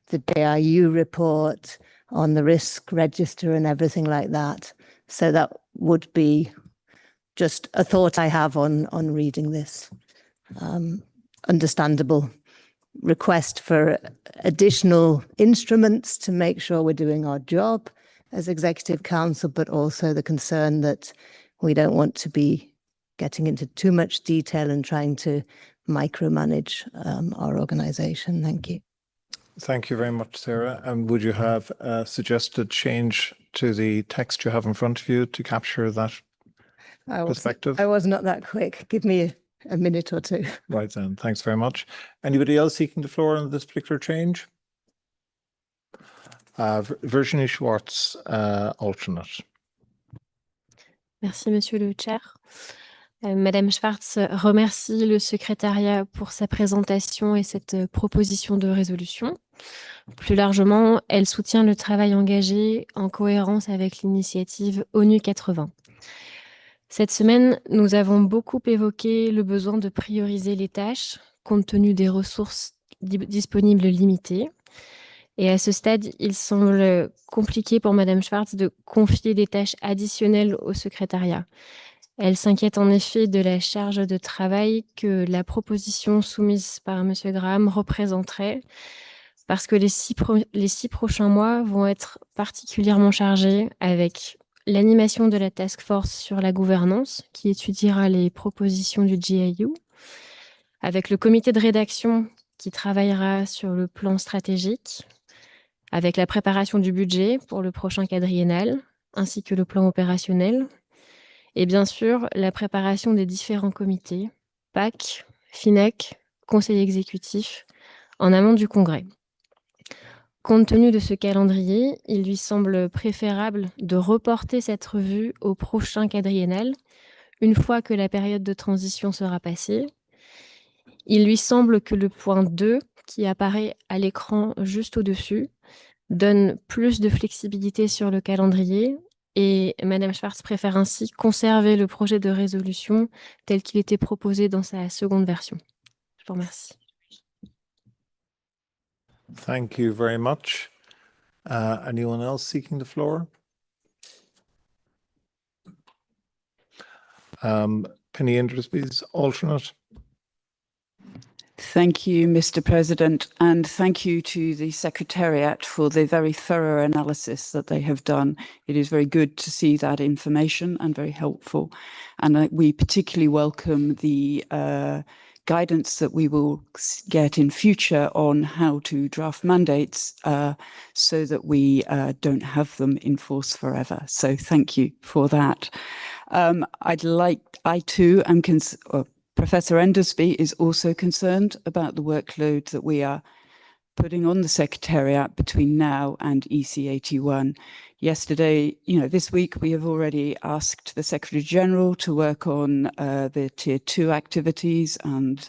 the JIU report, on the risk register and everything like that. So that would be just a thought I have on reading this. Understandable request for additional instruments to make sure we're doing our job as Executive Council, but also the concern that we don't want to be getting into too much detail and trying to micromanage our organization. Thank you. Thank you very much, Sarah. And would you have a suggested change to the text you have in front of you to capture that perspective? I was not that quick. Give me a minute or two. Right then, thanks very much. Anybody else seeking the floor on this particular change? Virginie Schwartz, alternate. Merci, Monsieur le Chair. Madame Schwartz remercie le secrétariat pour sa présentation et cette proposition de résolution. Plus largement, elle soutient le travail engagé en cohérence avec l'initiative ONU 80. Cette semaine, nous avons beaucoup évoqué le besoin de prioriser les tâches compte tenu des ressources disponibles limitées. Et à ce stade, il semble compliqué pour Madame Schwartz de confier des tâches additionnelles au secrétariat. Elle s'inquiète en effet de la charge de travail que la proposition soumise par M. Graham représenterait, parce que les six prochains mois vont être particulièrement chargés avec l'animation de la task force sur la gouvernance qui étudiera les propositions du GIU, avec le comité de rédaction qui travaillera sur le plan stratégique, avec la préparation du budget pour le prochain quadriennal, ainsi que le plan opérationnel, et bien sûr la préparation des différents comités, PAC, FINEC, Conseil exécutif, en amont du Congrès. Compte tenu de ce calendrier, il lui semble préférable de reporter cette revue au prochain quadriennal, une fois que la période de transition sera passée. Il lui semble que le point 2, qui apparaît à l'écran juste au-dessus, donne plus de flexibilité sur le calendrier et Madame Schwartz préfère ainsi conserver le projet de résolution tel qu'il était proposé dans sa seconde version. Je vous remercie. Thank you very much. Anyone else seeking the floor? Penny Indrisby's alternate. Thank you, Mr. President, and thank you to the Secretariat for the very thorough analysis that they have done. It is very good to see that information and very helpful. And we particularly welcome the guidance that we will get in future on how to draft mandates so that we don't have them in force forever. So thank you for that. I too am Professor Endersby is also concerned about the workload that we are putting on the Secretariat between now and EC 81. Yesterday, this week we have already asked the Secretary General to work on the Tier 2 activities, and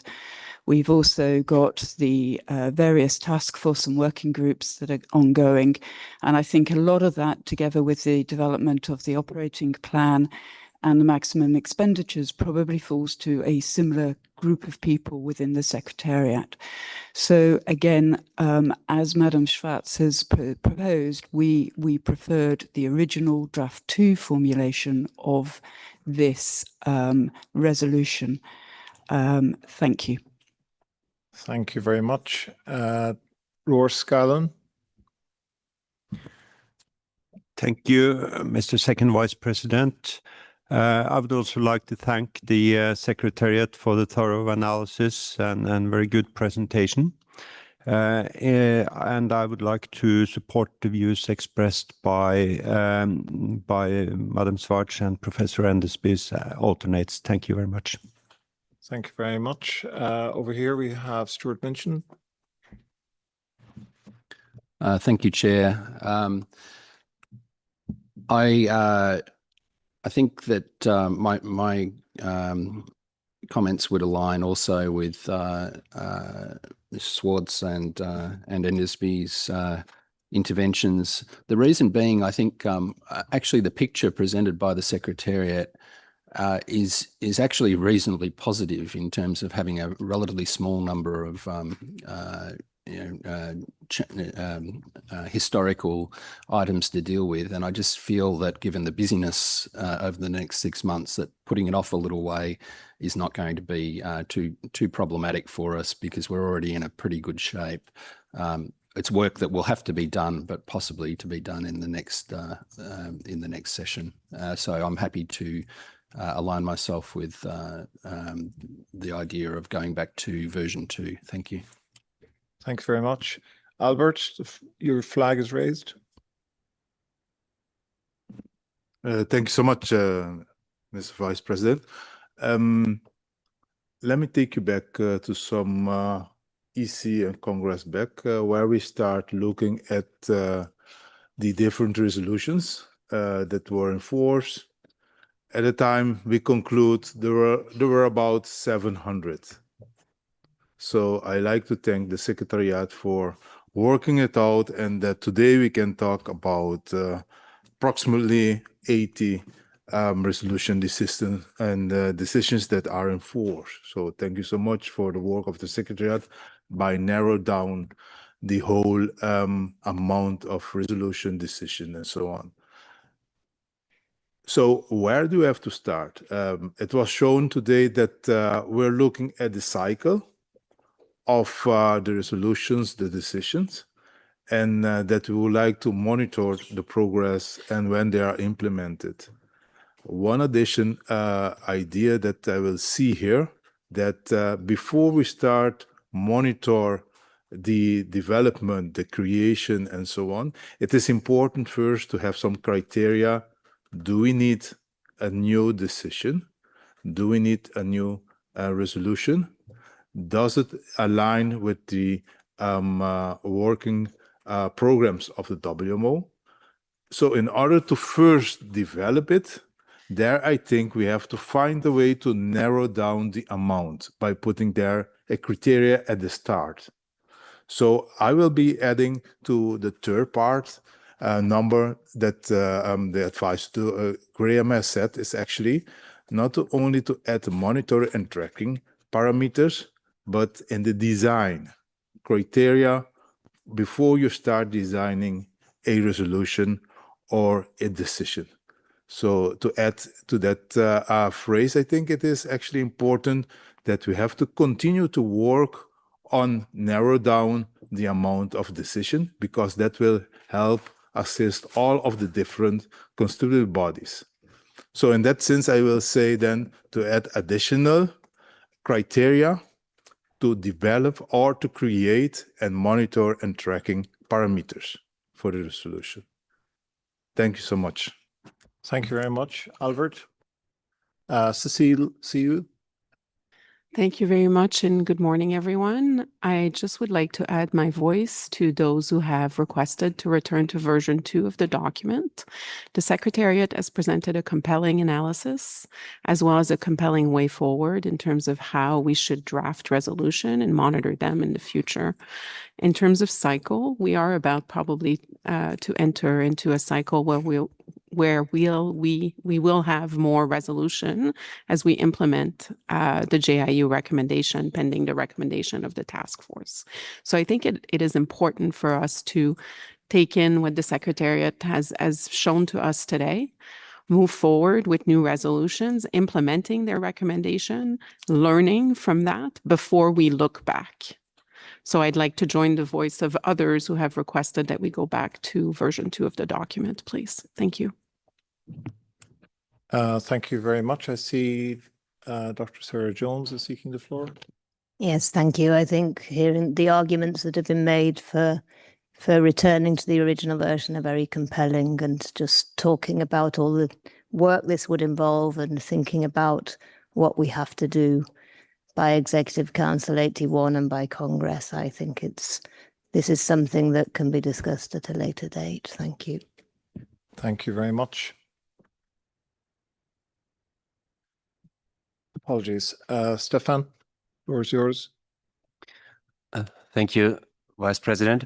we've also got the various task force and working groups that are ongoing. And I think a lot of that, together with the development of the operating plan and the maximum expenditures probably falls to a similar group of people within the Secretariat. So again, as Madam Schwarz has proposed, we preferred the original draft 2 formulation of this resolution. Thank you. Thank you very much. Roar Scallon. Thank you, Mr. Second Vice President. I would also like to thank the Secretariat for the thorough analysis and very good presentation. And I would like to support the views expressed by Madam Schwarz and Professor Endesby's alternates. Thank you very much. Thank you very much. Over here we have Stuart Minchin. Thank you, Chair. I think that my comments would align also with Ms. Swartz and Endesby's interventions. The reason being, I think actually the picture presented by the Secretariat is actually reasonably positive in terms of having a relatively small number of historical items to deal with. And I just feel that given the busyness over the next 6 months, that putting it off a little way is not going to be too problematic for us, because we're already in a pretty good shape. It's work that will have to be done, but possibly to be done in the next session. So I'm happy to align myself with the idea of going back to version 2. Thank you. Thanks very much. Albert, your flag is raised. Thank you so much, Mr. Vice President. Let me take you back to some EC and Congress back, where we start looking at the different resolutions that were in force. At the time, we conclude there were about 700. So I like to thank the Secretariat for working it out, and that today we can talk about approximately 80 resolution decisions and decisions that are in force. So thank you so much for the work of the Secretariat by narrowing down the whole amount of resolution decision and so on. So where do we have to start? It was shown today that we're looking at the cycle of the resolutions, the decisions, and that we would like to monitor the progress and when they are implemented. One addition idea that I will see here, that before we start monitor the development, the creation, and so on, it is important first to have some criteria. Do we need a new decision? Do we need a new resolution? Does it align with the working programs of the WMO? So in order to first develop it, there I think we have to find a way to narrow down the amount by putting there a criteria at the start. So I will be adding to the third part number that the advice to Graham has said is actually not only to add monitoring and tracking parameters, but in the design criteria before you start designing a resolution or a decision. So to add to that phrase, I think it is actually important that we have to continue to work on narrow down the amount of decision, because that will help assist all of the different constitutive bodies. So in that sense, I will say then to add additional criteria to develop or to create and monitor and tracking parameters for the resolution. Thank you so much. Thank you very much, Albert. Cecile, see you. Thank you very much, and good morning, everyone. I just would like to add my voice to those who have requested to return to version 2 of the document. The Secretariat has presented a compelling analysis, as well as a compelling way forward in terms of how we should draft resolution and monitor them in the future. In terms of cycle, we are about probably to enter into a cycle where where we will have more resolution as we implement the JIU recommendation pending the recommendation of the task force. So I think it is important for us to take in what the Secretariat has shown to us today, move forward with new resolutions, implementing their recommendation, learning from that before we look back. So I'd like to join the voice of others who have requested that we go back to version 2 of the document, please. Thank you. Thank you very much. I see Dr. Sarah Jones is seeking the floor. Yes, thank you. I think hearing the arguments that have been made for returning to the original version are very compelling, and just talking about all the work this would involve and thinking about what we have to do by Executive Council 81 and by Congress. I think this is something that can be discussed at a later date. Thank you. Thank you very much. Apologies. Stefan, the floor is yours. Thank you, Vice President.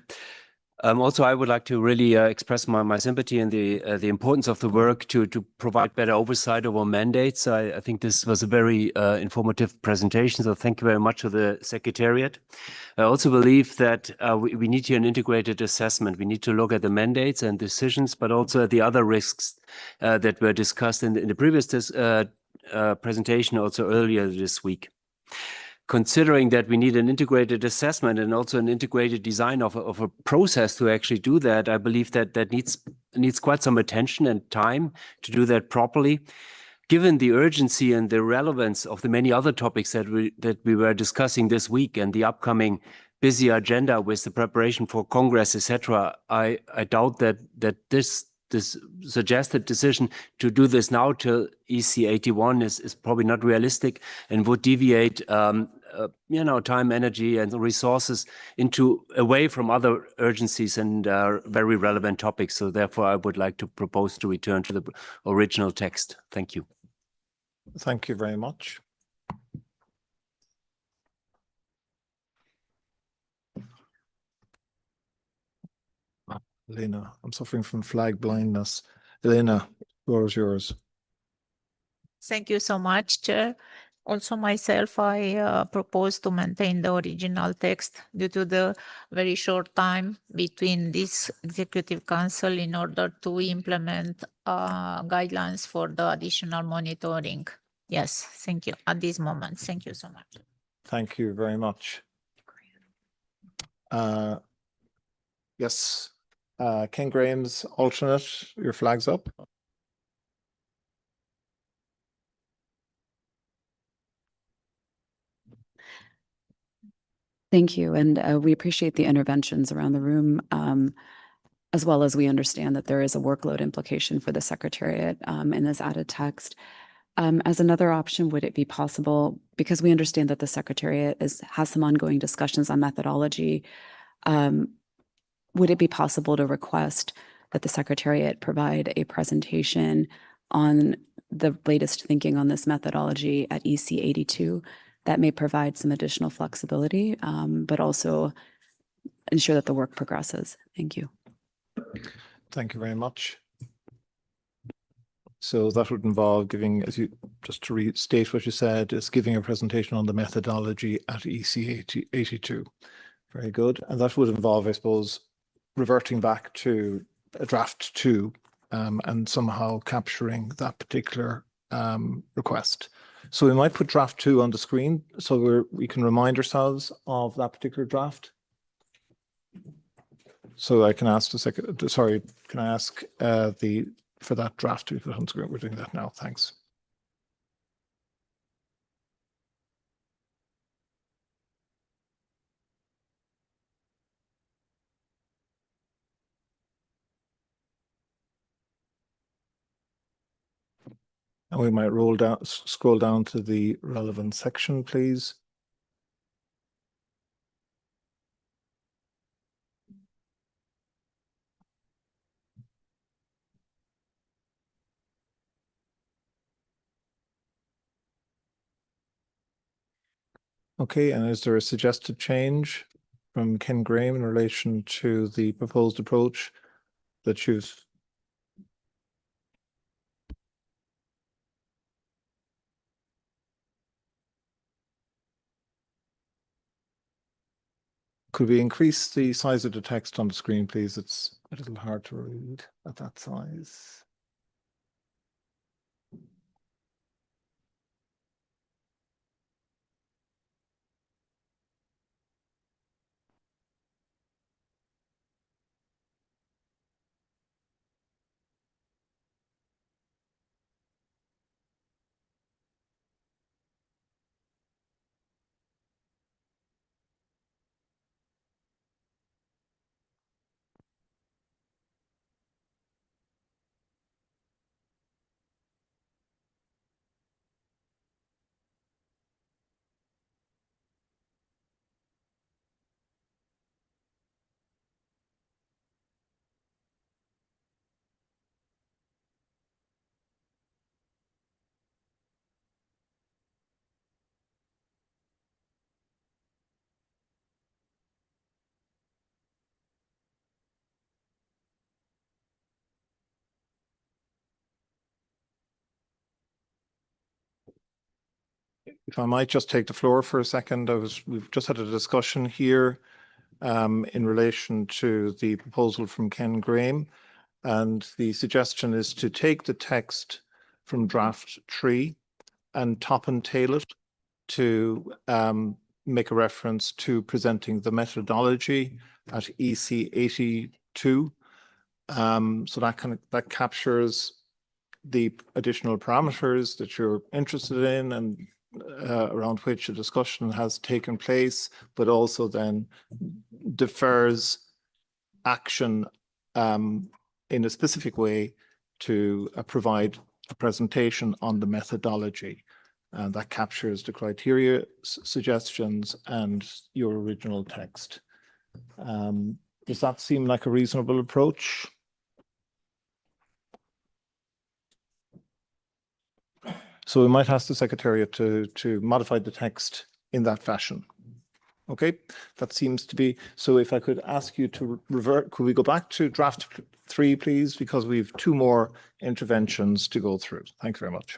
Also, I would like to really express my sympathy and the importance of the work to provide better oversight of our mandates. I think this was a very informative presentation, so thank you very much to the Secretariat. I also believe that we need here an integrated assessment. We need to look at the mandates and decisions, but also at the other risks that were discussed in the previous presentation, also earlier this week. Considering that we need an integrated assessment and also an integrated design of a process to actually do that, I believe that needs quite some attention and time to do that properly. Given the urgency and the relevance of the many other topics that we were discussing this week and the upcoming busy agenda with the preparation for Congress, etc., I doubt that this suggested decision to do this now till EC 81 is probably not realistic and would deviate time, energy, and resources away from other urgencies and very relevant topics. So therefore, I would like to propose to return to the original text. Thank you. Thank you very much. Elena, I'm suffering from flag blindness. Elena, the floor is yours. Thank you so much, Chair. Also myself, I propose to maintain the original text due to the very short time between this Executive Council in order to implement guidelines for the additional monitoring. Yes, thank you. At this moment, thank you so much. Thank you very much. Yes, Ken Graham's alternate, your flag's up. Thank you. And we appreciate the interventions around the room, as well as we understand that there is a workload implication for the Secretariat in this added text. As another option, would it be possible, because we understand that the Secretariat has some ongoing discussions on methodology, would it be possible to request that the Secretariat provide a presentation on the latest thinking on this methodology at EC 82? That may provide some additional flexibility, but also ensure that the work progresses. Thank you. Thank you very much. So that would involve giving, just to restate what you said, is giving a presentation on the methodology at EC 82. Very good. And that would involve, I suppose, reverting back to a draft 2 and somehow capturing that particular request. So we might put draft 2 on the screen so we can remind ourselves of that particular draft. So I can ask can I ask for that draft to be put on screen? We're doing that now. Thanks. And we might scroll down to the relevant section, please. Okay, and is there a suggested change from Ken Graham in relation to the proposed approach that you've Could we increase the size of the text on the screen, please? It's a little hard to read at that size. If I might just take the floor for a second, we've just had a discussion here in relation to the proposal from Ken Graham, and the suggestion is to take the text from draft 3 and top and tail it to make a reference to presenting the methodology at EC 82. So that captures the additional parameters that you're interested in and around which a discussion has taken place, but also then defers action in a specific way to provide a presentation on the methodology. And that captures the criteria, suggestions, and your original text. Does that seem like a reasonable approach? So we might ask the Secretariat to modify the text in that fashion. Okay, that seems to be, so if I could ask you to revert, could we go back to draft 3, please? Because we have 2 more interventions to go through. Thank you very much.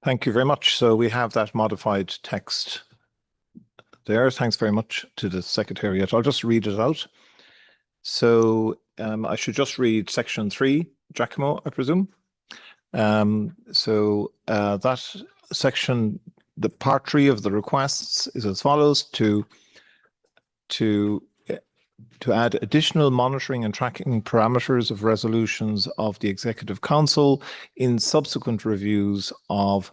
Thank you very much. So we have that modified text there. Thanks very much to the Secretariat. I'll just read it out. So I should just read section 3, Giacomo, I presume. That section, the part 3 of the requests is as follows: to add additional monitoring and tracking parameters of resolutions of the Executive Council in subsequent reviews of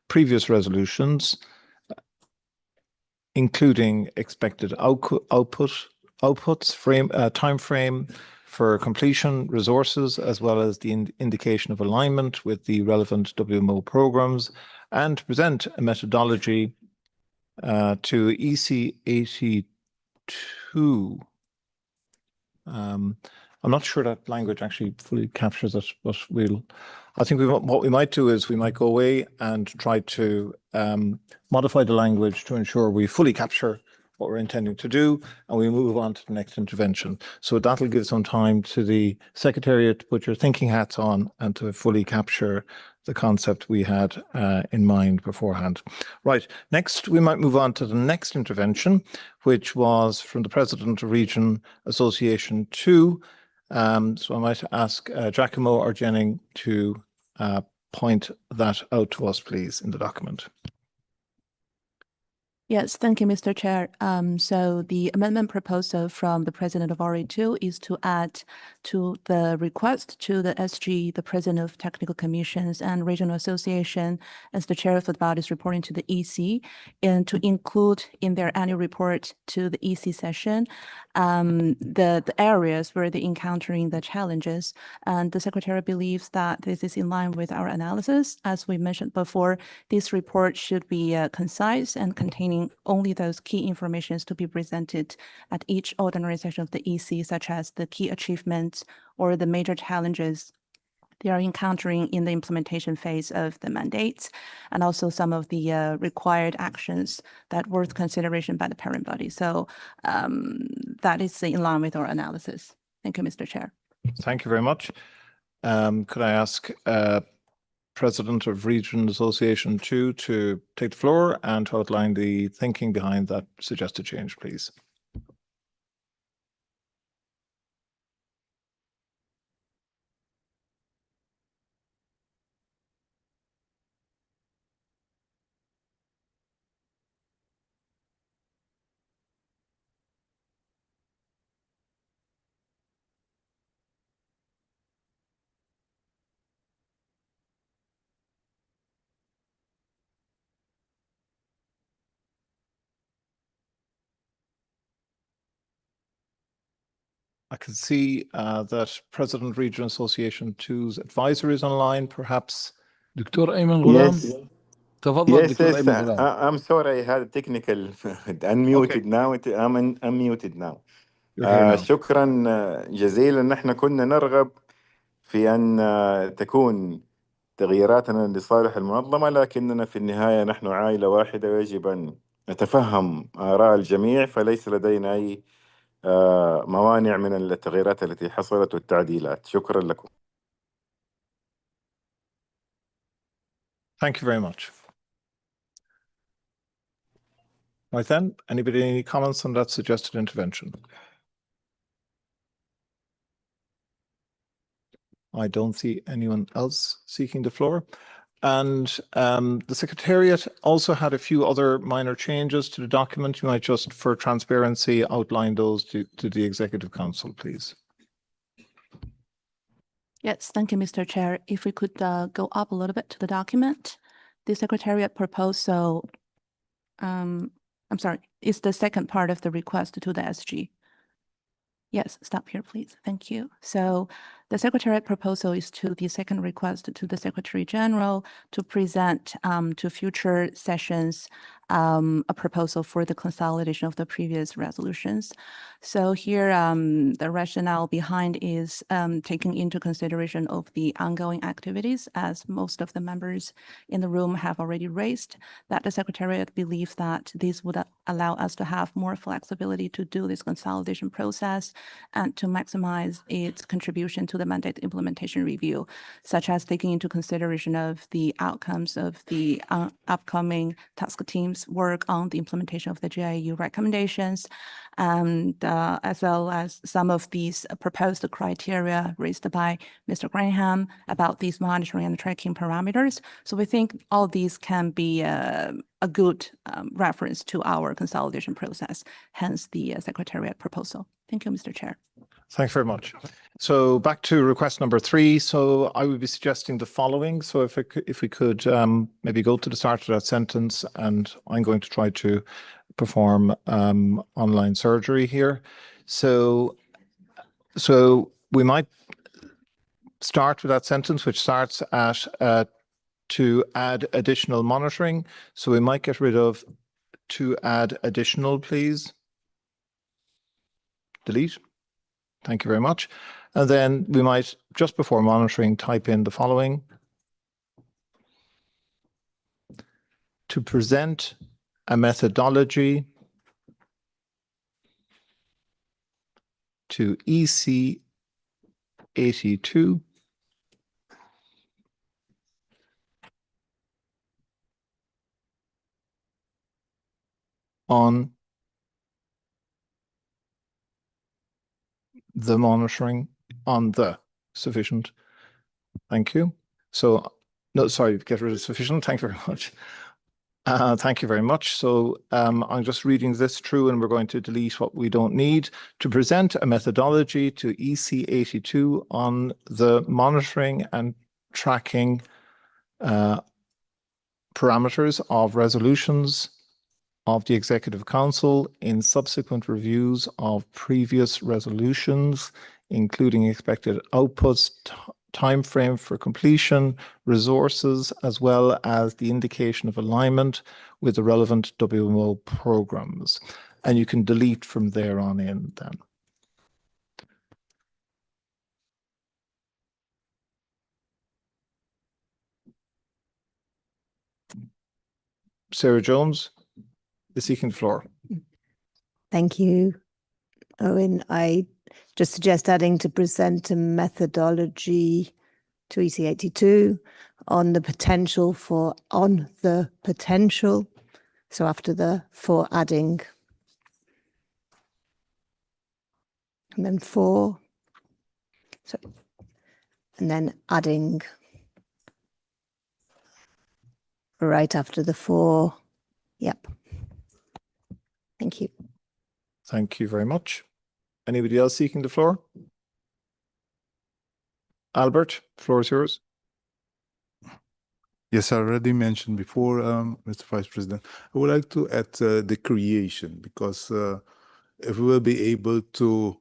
previous resolutions, including expected outputs, time frame for completion, resources, as well as the indication of alignment with the relevant WMO programs, and to present a methodology to EC 82 I'm not sure that language actually fully captures it, but I think what we might do is we might go away and try to modify the language to ensure we fully capture what we're intending to do, and we move on to the next intervention. So that'll give some time to the Secretariat to put your thinking hats on and to fully capture the concept we had in mind beforehand. Right, next we might move on to the next intervention, which was from the President of Region Association 2. So I might ask Giacomo or Jennings to point that out to us, please, in the document. Yes, thank you, Mr. Chair. So the amendment proposal from the President of RA2 is to add to the request to the SG, the President of Technical Commissions and Regional Association, as the chair of the bodies reporting to the EC, and to include in their annual report to the EC session the areas where they're encountering the challenges. And the Secretary believes that this is in line with our analysis. As we mentioned before, this report should be concise and containing only those key informations to be presented at each ordinary session of the EC, such as the key achievements or the major challenges they are encountering in the implementation phase of the mandates, and also some of the required actions that worth consideration by the parent body. So that is in line with our analysis. Thank you, Mr. Chair. Thank you very much. Could I ask President of Region Association 2 to take the floor and to outline the thinking behind that suggested change, please? I can see that President Regional Association 2's advisor is online, perhaps. دكتور أيمن غلام. Yes. تفضل Yes, دكتور yes. أيمن غلام. I'm sorry, I had technical unmuted now. I'm unmuted now. You're here now. شكرا جزيلا. نحن كنا نرغب في أن تكون تغييراتنا لصالح المنظمة، لكننا في النهاية نحن عائلة واحدة ويجب أن نتفهم آراء الجميع، فليس لدينا أي موانع من التغييرات التي حصلت والتعديلات. شكرا لكم. Thank you very much. Right then, anybody any comments on that suggested intervention? I don't see anyone else seeking the floor. And the Secretariat also had a few other minor changes to the document. You might just, for transparency, outline those to the Executive Council, please. Yes, thank you, Mr. Chair. If we could go up a little bit to the document, the Secretariat proposal, I'm sorry, is the second part of the request to the SG. Yes, stop here, please. Thank you. So the Secretariat proposal is to the second request to the Secretary General to present to future sessions a proposal for the consolidation of the previous resolutions. So here, the rationale behind is taking into consideration of the ongoing activities, as most of the members in the room have already raised, that the Secretariat believes that this would allow us to have more flexibility to do this consolidation process and to maximize its contribution to the mandate implementation review, such as taking into consideration of the outcomes of the upcoming task teams work on the implementation of the GIU recommendations, and as well as some of these proposed criteria raised by Mr. Graham about these monitoring and tracking parameters. So we think all these can be a good reference to our consolidation process, hence the Secretariat proposal. Thank you, Mr. Chair. Thanks very much. So back to request number 3. So I would be suggesting the following. So if we could maybe go to the start of that sentence, and I'm going to try to perform online surgery here. So we might start with that sentence, which starts at to add additional monitoring. So we might get rid of to add additional, please. Delete. Thank you very much. And then we might, just before monitoring, type in the following. To present a methodology to EC 82 on the monitoring on the sufficient. Thank you. So, no, sorry, get rid of sufficient. Thank you very much. Thank you very much. So I'm just reading this through and we're going to delete what we don't need. To present a methodology to EC 82 on the monitoring and tracking parameters of resolutions of the Executive Council in subsequent reviews of previous resolutions, including expected outputs, time frame for completion, resources, as well as the indication of alignment with the relevant WMO programs. And you can delete from there on in then. Sarah Jones is seeking the floor. Thank you, Owen. I just suggest adding to present a methodology to EC 82 on the potential. So after the for adding, and then for, so, and then adding right after the for. Yep. Thank you. Thank you very much. Anybody else seeking the floor? Albert, floor is yours. Yes, I already mentioned before, Mr. Vice President, I would like to add the creation, because if we will be able to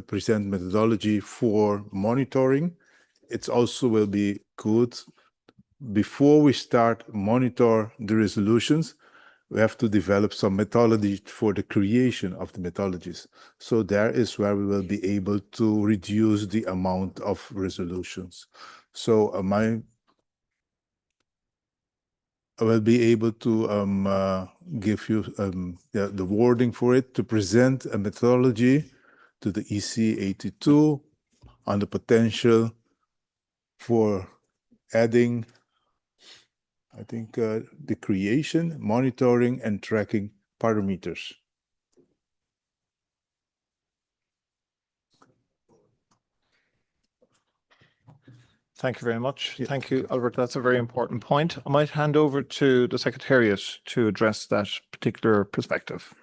present methodology for monitoring, it also will be good. Before we start monitor the resolutions, we have to develop some methodology for the creation of the methodologies. So there is where we will be able to reduce the amount of resolutions. So I will be able to give you the wording for it, to present a methodology to the EC 82 on the potential for adding, I think, the creation, monitoring, and tracking parameters. Thank you very much. Thank you, Albert. That's a very important point. I might hand over to the Secretariat to address that particular perspective.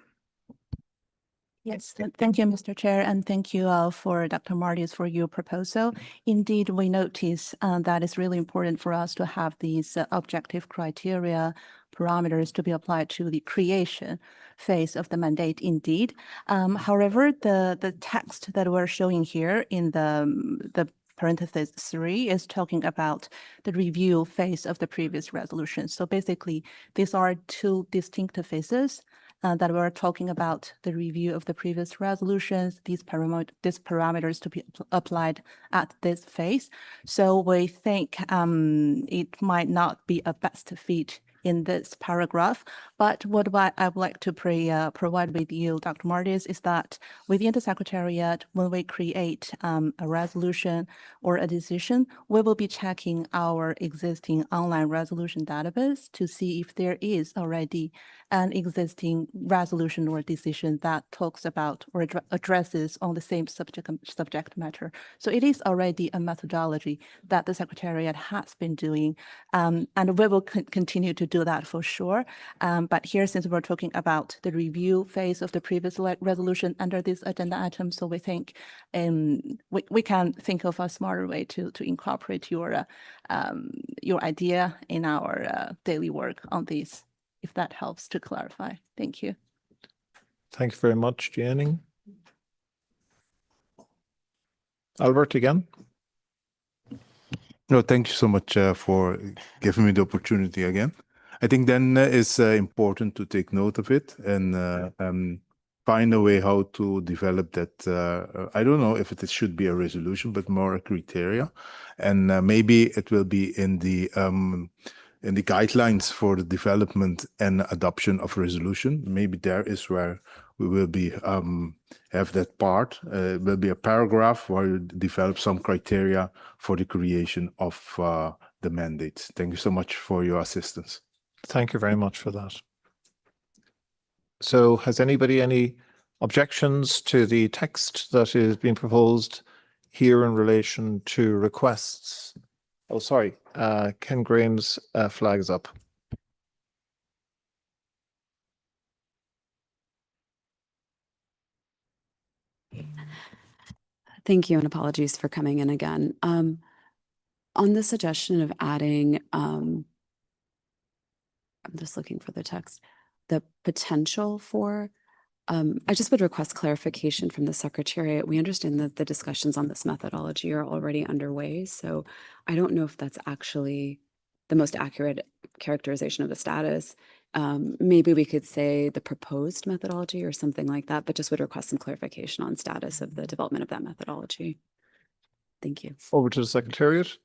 Yes, thank you, Mr. Chair, and thank you for Dr. Martis for your proposal. Indeed, we notice that it's really important for us to have these objective criteria parameters to be applied to the creation phase of the mandate indeed. However, the text that we're showing here in the parenthesis 3 is talking about the review phase of the previous resolution. So basically, these are two distinct phases that we're talking about: the review of the previous resolutions, these parameters to be applied at this phase. So we think it might not be a best fit in this paragraph, but what I would like to provide with you, Dr. Martis, is that within the Secretariat, when we create a resolution or a decision, we will be checking our existing online resolution database to see if there is already an existing resolution or decision that talks about or addresses on the same subject matter. So it is already a methodology that the Secretariat has been doing, and we will continue to do that for sure. But here, since we're talking about the review phase of the previous resolution under this agenda item, so we think we can think of a smarter way to incorporate your idea in our daily work on this, if that helps to clarify. Thank you. Thank you very much, Jianing. Albert, again. No, thank you so much for giving me the opportunity again. I think then it's important to take note of it and find a way how to develop that. I don't know if it should be a resolution, but more a criteria, and maybe it will be in the guidelines for the development and adoption of resolution. Maybe there is where we will be have that part. It will be a paragraph where you develop some criteria for the creation of the mandates. Thank you so much for your assistance. Thank you very much for that. So has anybody any objections to the text that is being proposed here in relation to requests? Oh, sorry, Ken Graham's flag is up. Thank you, and apologies for coming in again. On the suggestion of adding, I'm just looking for the text, the potential for, I just would request clarification from the Secretariat. We understand that the discussions on this methodology are already underway, so I don't know if that's actually the most accurate characterization of the status. Maybe we could say the proposed methodology or something like that, but just would request some clarification on status of the development of that methodology. Thank you. Over to the Secretariat.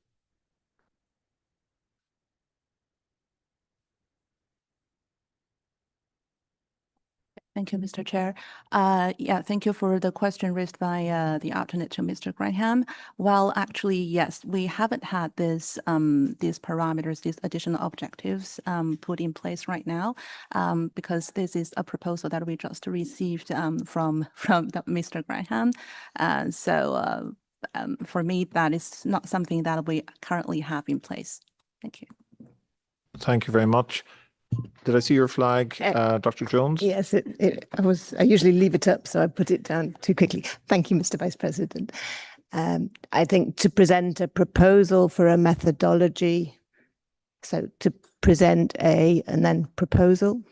Thank you, Mr. Chair. Yeah, thank you for the question raised by the alternate to Mr. Graham. Well, actually, yes, we haven't had these parameters, these additional objectives put in place right now, because this is a proposal that we just received from Mr. Graham. So for me, that is not something that we currently have in place. Thank you. Thank you very much. Did I see your flag, Dr. Jones? Yes, I usually leave it up, so I put it down too quickly. Thank you, Mr. Vice President. I think to present a proposal for a methodology, so to present and then proposal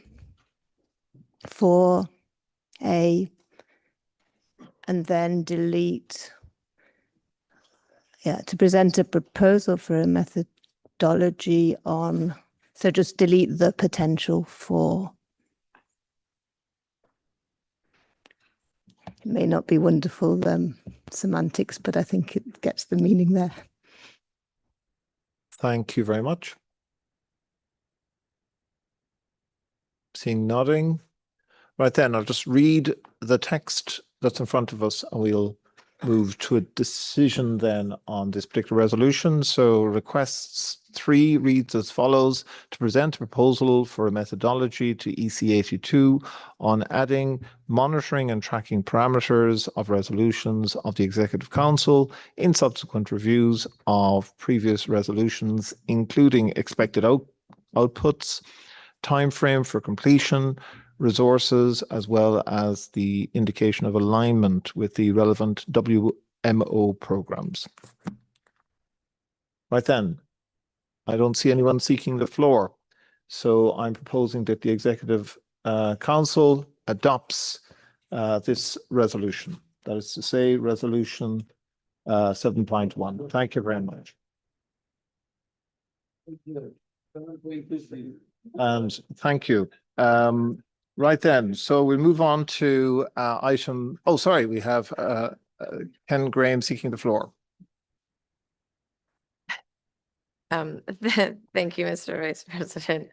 for and then delete. Yeah, to present a proposal for a methodology on. So just delete the potential for. It may not be wonderful semantics, but I think it gets the meaning there. Thank you very much. Seeing nodding. Right then, I'll just read the text that's in front of us and we'll move to a decision then on this particular resolution. So requests 3 reads as follows: to present a proposal for a methodology to EC 82 on adding monitoring and tracking parameters of resolutions of the Executive Council in subsequent reviews of previous resolutions, including expected outputs, time frame for completion, resources, as well as the indication of alignment with the relevant WMO programs. Right then, I don't see anyone seeking the floor. So I'm proposing that the Executive Council adopts this resolution. That is to say, resolution 7.1. Thank you very much. And thank you. Right then, so we move on to item, oh, sorry, we have Ken Graham seeking the floor. Thank you, Mr. Vice President.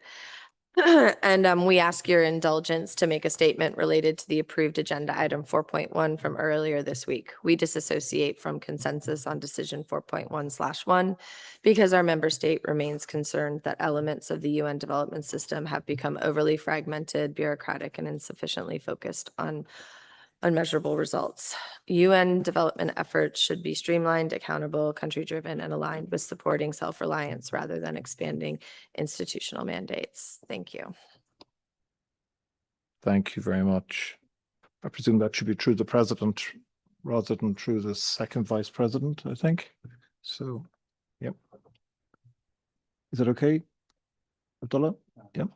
And we ask your indulgence to make a statement related to the approved agenda item 4.1 from earlier this week. We disassociate from consensus on decision 4.1/1 because our member state remains concerned that elements of the UN development system have become overly fragmented, bureaucratic, and insufficiently focused on unmeasurable results. UN development efforts should be streamlined, accountable, country-driven, and aligned with supporting self-reliance rather than expanding institutional mandates. Thank you. Thank you very much. I presume that should be through the President rather than through the second Vice President, I think. So, yep. Is it okay, Abdullah? Yep.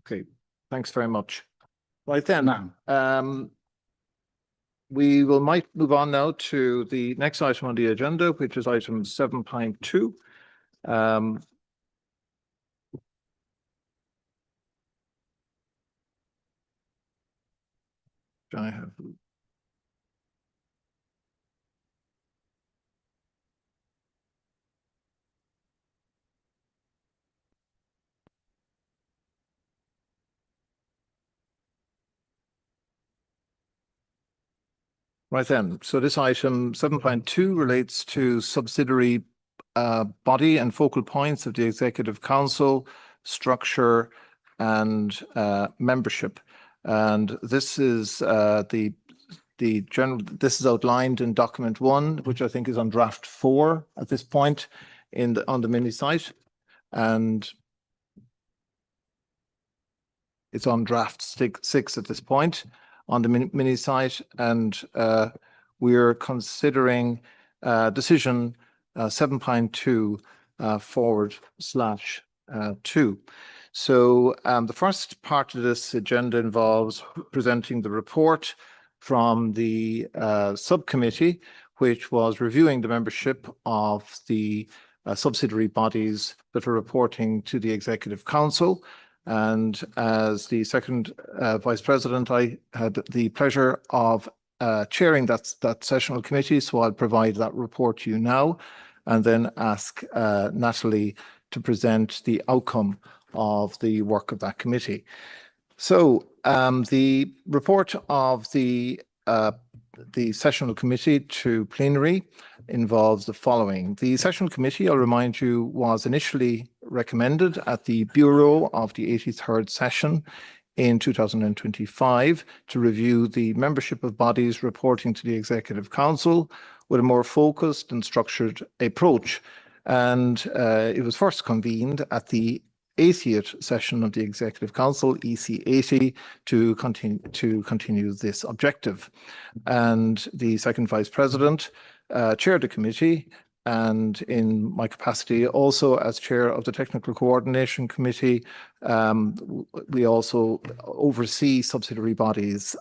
Okay, thanks very much. Right then, we might move on now to the next item on the agenda, which is item 7.2. I have. Right then, so this item 7.2 relates to subsidiary body and focal points of the Executive Council, structure and membership. And this is this is outlined in document 1, which I think is on draft 4 at this point on the mini site. And it's on draft 6 at this point on the mini site, and we're considering decision 7.2 /2. So the first part of this agenda involves presenting the report from the subcommittee, which was reviewing the membership of the subsidiary bodies that are reporting to the Executive Council. And as the second Vice President, I had the pleasure of chairing that sessional committee, so I'll provide that report to you now and then ask Natalie to present the outcome of the work of that committee. So the report of the sessional committee to plenary involves the following. The sessional committee, I'll remind you, was initially recommended at the Bureau of the 83rd session in 2025 to review the membership of bodies reporting to the Executive Council with a more focused and structured approach. And it was first convened at the 80th session of the Executive Council, EC 80, to continue this objective. And the second Vice President chaired the committee, and in my capacity also as chair of the Technical Coordination Committee, we also oversee subsidiary bodies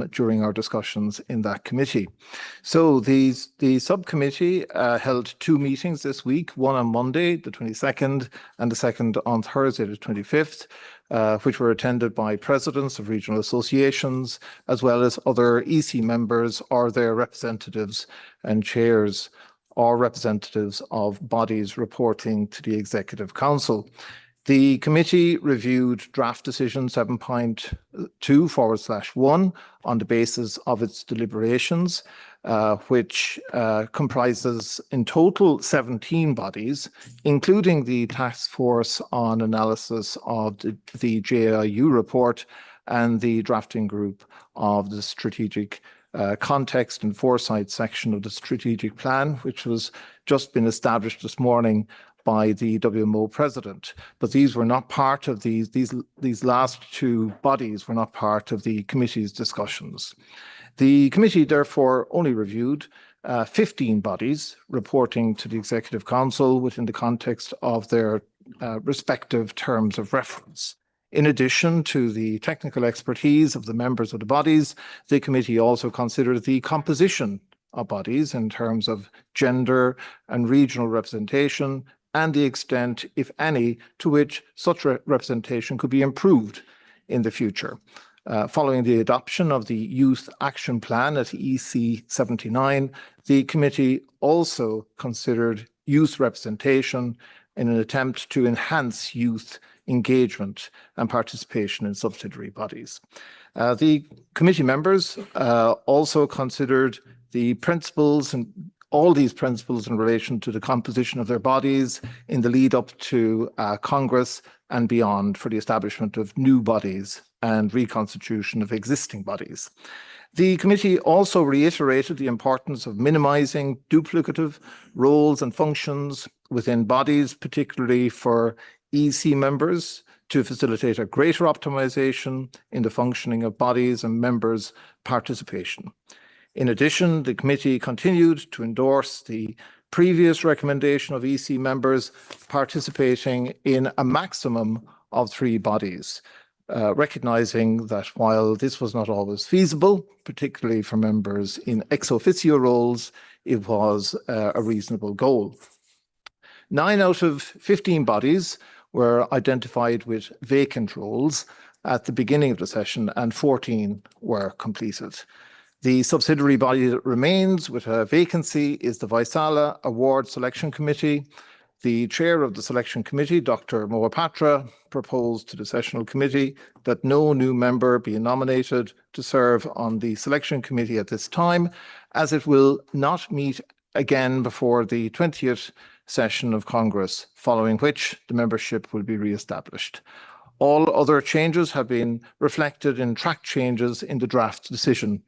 during our discussions in that committee. So the subcommittee held 2 meetings this week, one on Monday, the 22nd, and the second on Thursday, the 25th, which were attended by presidents of regional associations, as well as other EC members or their representatives and chairs or representatives of bodies reporting to the Executive Council. The committee reviewed draft decision 7.2/1 on the basis of its deliberations, which comprises in total 17 bodies, including the Task Force on Analysis of the JIU report and the drafting group of the Strategic Context and Foresight section of the Strategic Plan, which was just been established this morning by the WMO president. But these were not part of these last 2 bodies were not part of the committee's discussions. The committee therefore only reviewed 15 bodies reporting to the Executive Council within the context of their respective terms of reference. In addition to the technical expertise of the members of the bodies, the committee also considered the composition of bodies in terms of gender and regional representation and the extent, if any, to which such representation could be improved in the future. Following the adoption of the Youth Action Plan at EC 79, the committee also considered youth representation in an attempt to enhance youth engagement and participation in subsidiary bodies. The committee members also considered the principles and all these principles in relation to the composition of their bodies in the lead up to Congress and beyond for the establishment of new bodies and reconstitution of existing bodies. The committee also reiterated the importance of minimizing duplicative roles and functions within bodies, particularly for EC members, to facilitate a greater optimization in the functioning of bodies and members' participation. In addition, the committee continued to endorse the previous recommendation of EC members participating in a maximum of 3 bodies, recognizing that while this was not always feasible, particularly for members in ex officio roles, it was a reasonable goal. 9 out of 15 bodies were identified with vacant roles, at the beginning of the session, and 14 were completed. The subsidiary body that remains with a vacancy is the Vaisala Award Selection Committee. The chair of the selection committee, Dr. Mohapatra, proposed to the sessional committee that no new member be nominated to serve on the selection committee at this time, as it will not meet again before the 20th session of Congress, following which the membership will be re-established. All other changes have been reflected in track changes in the draft decision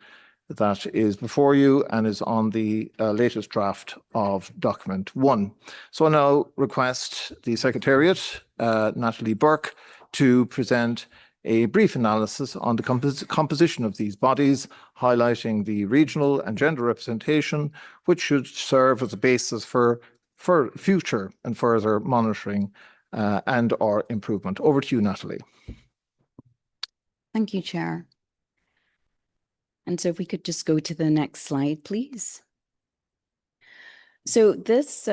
that is before you and is on the latest draft of document 1. So I now request the Secretariat, Natalie Burke, to present a brief analysis on the composition of these bodies, highlighting the regional and gender representation, which should serve as a basis for future and further monitoring and or improvement. Over to you, Natalie. Thank you, Chair. And so if we could just go to the next slide, please. So this,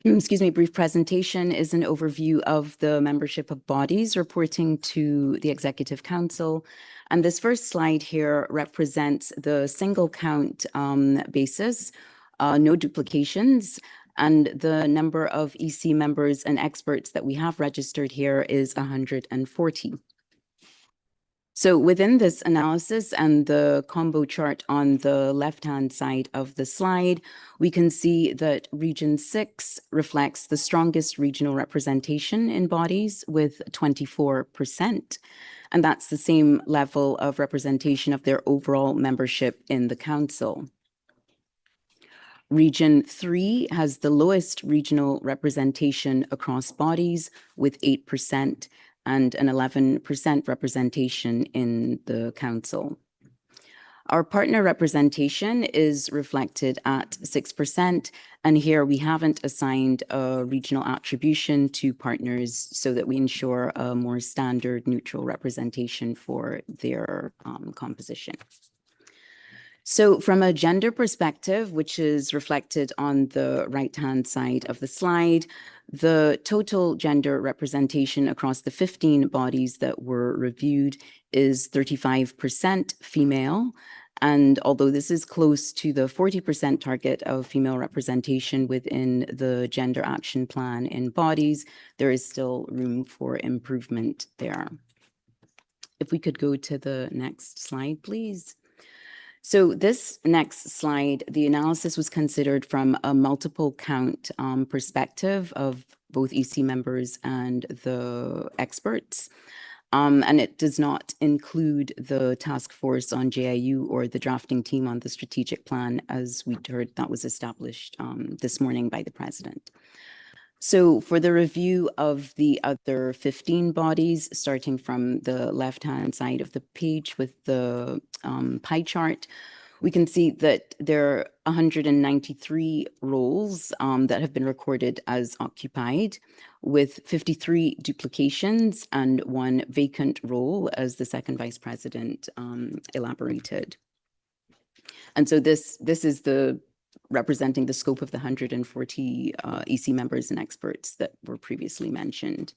brief presentation is an overview of the membership of bodies reporting to the Executive Council. And this first slide here represents the single count basis, no duplications, and the number of EC members and experts that we have registered here is 140. So within this analysis and the combo chart on the left-hand side of the slide, we can see that Region 6 reflects the strongest regional representation in bodies with 24%. And that's the same level of representation of their overall membership in the council. Region 3 has the lowest regional representation across bodies with 8%. And an 11% representation in the council. Our partner representation is reflected at 6%, and here we haven't assigned a regional attribution to partners so that we ensure a more standard neutral representation for their composition. So from a gender perspective, which is reflected on the right-hand side of the slide, the total gender representation across the 15 bodies that were reviewed is 35% female. And although this is close to the 40% target of female representation within the Gender Action Plan in bodies, there is still room for improvement there. If we could go to the next slide, please. So this next slide, the analysis was considered from a multiple count perspective of both EC members and the experts. And it does not include the task force on JIU or the drafting team on the strategic plan, as we heard that was established this morning by the president. So for the review of the other 15 bodies, starting from the left-hand side of the page with the pie chart, we can see that there are 193 roles that have been recorded as occupied, with 53 duplications and 1 vacant role, as the second vice president elaborated. And so this is the representing the scope of the 140 EC members and experts that were previously mentioned.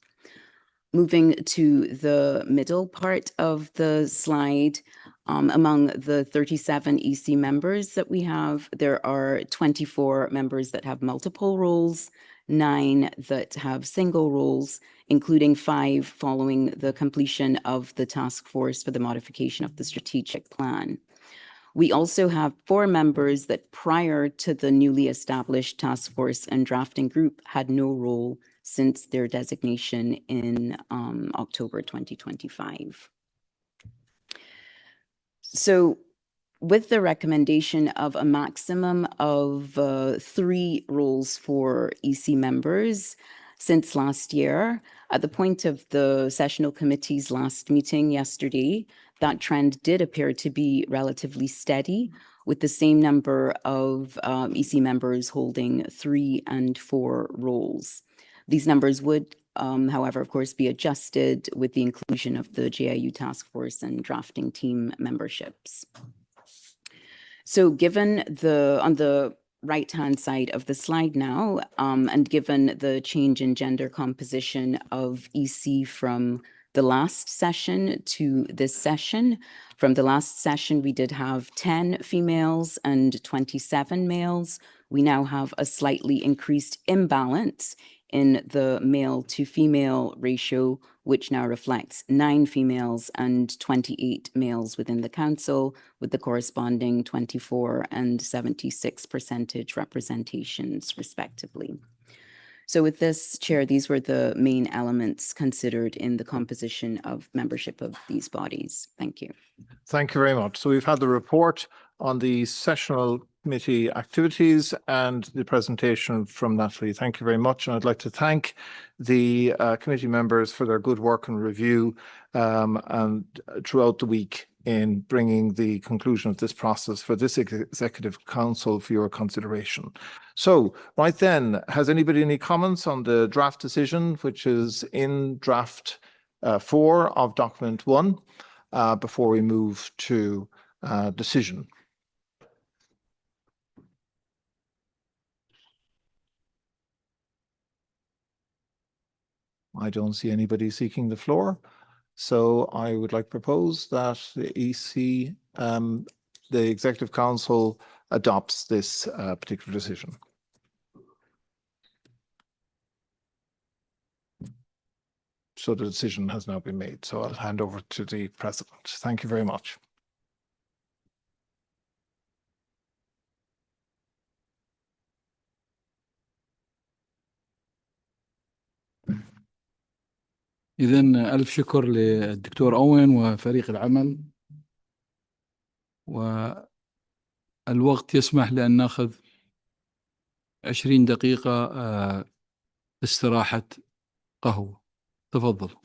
Moving to the middle part of the slide, among the 37 EC members that we have, there are 24 members that have multiple roles, 9 that have single roles, including 5 following the completion of the task force for the modification of the strategic plan. We also have 4 members that prior to the newly established task force and drafting group had no role since their designation in October 2025. So with the recommendation of a maximum of 3 roles for EC members since last year, at the point of the sessional committee's last meeting yesterday, that trend did appear to be relatively steady, with the same number of EC members holding 3 and 4 roles. These numbers would, however, of course, be adjusted with the inclusion of the JIU task force and drafting team memberships. So given on the right-hand side of the slide now, and given the change in gender composition of EC from the last session to this session. From the last session, we did have 10 females and 27 males. We now have a slightly increased imbalance in the male to female ratio, which now reflects 9 females and 28 males within the council, with the corresponding 24 and 76% representations, respectively. So with this, Chair, these were the main elements considered in the composition of membership of these bodies. Thank you. Thank you very much. So we've had the report on the sessional committee activities and the presentation from Natalie. Thank you very much. And I'd like to thank the committee members for their good work and review and throughout the week in bringing the conclusion of this process for this Executive Council for your consideration. So right then, has anybody any comments on the draft decision, which is in draft 4 of document 1, before we move to decision? I don't see anybody seeking the floor. So I would like to propose that the EC, the Executive Council adopts this particular decision. So the decision has now been made. So I'll hand over to the President. Thank you very much. إذن ألف شكر للدكتور أوين وفريق العمل، والوقت يسمح لأن نأخذ 20 دقيقة استراحة قهوة. تفضل.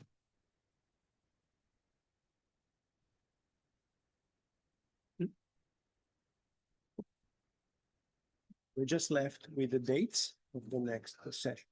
We're just left with the dates of the next session.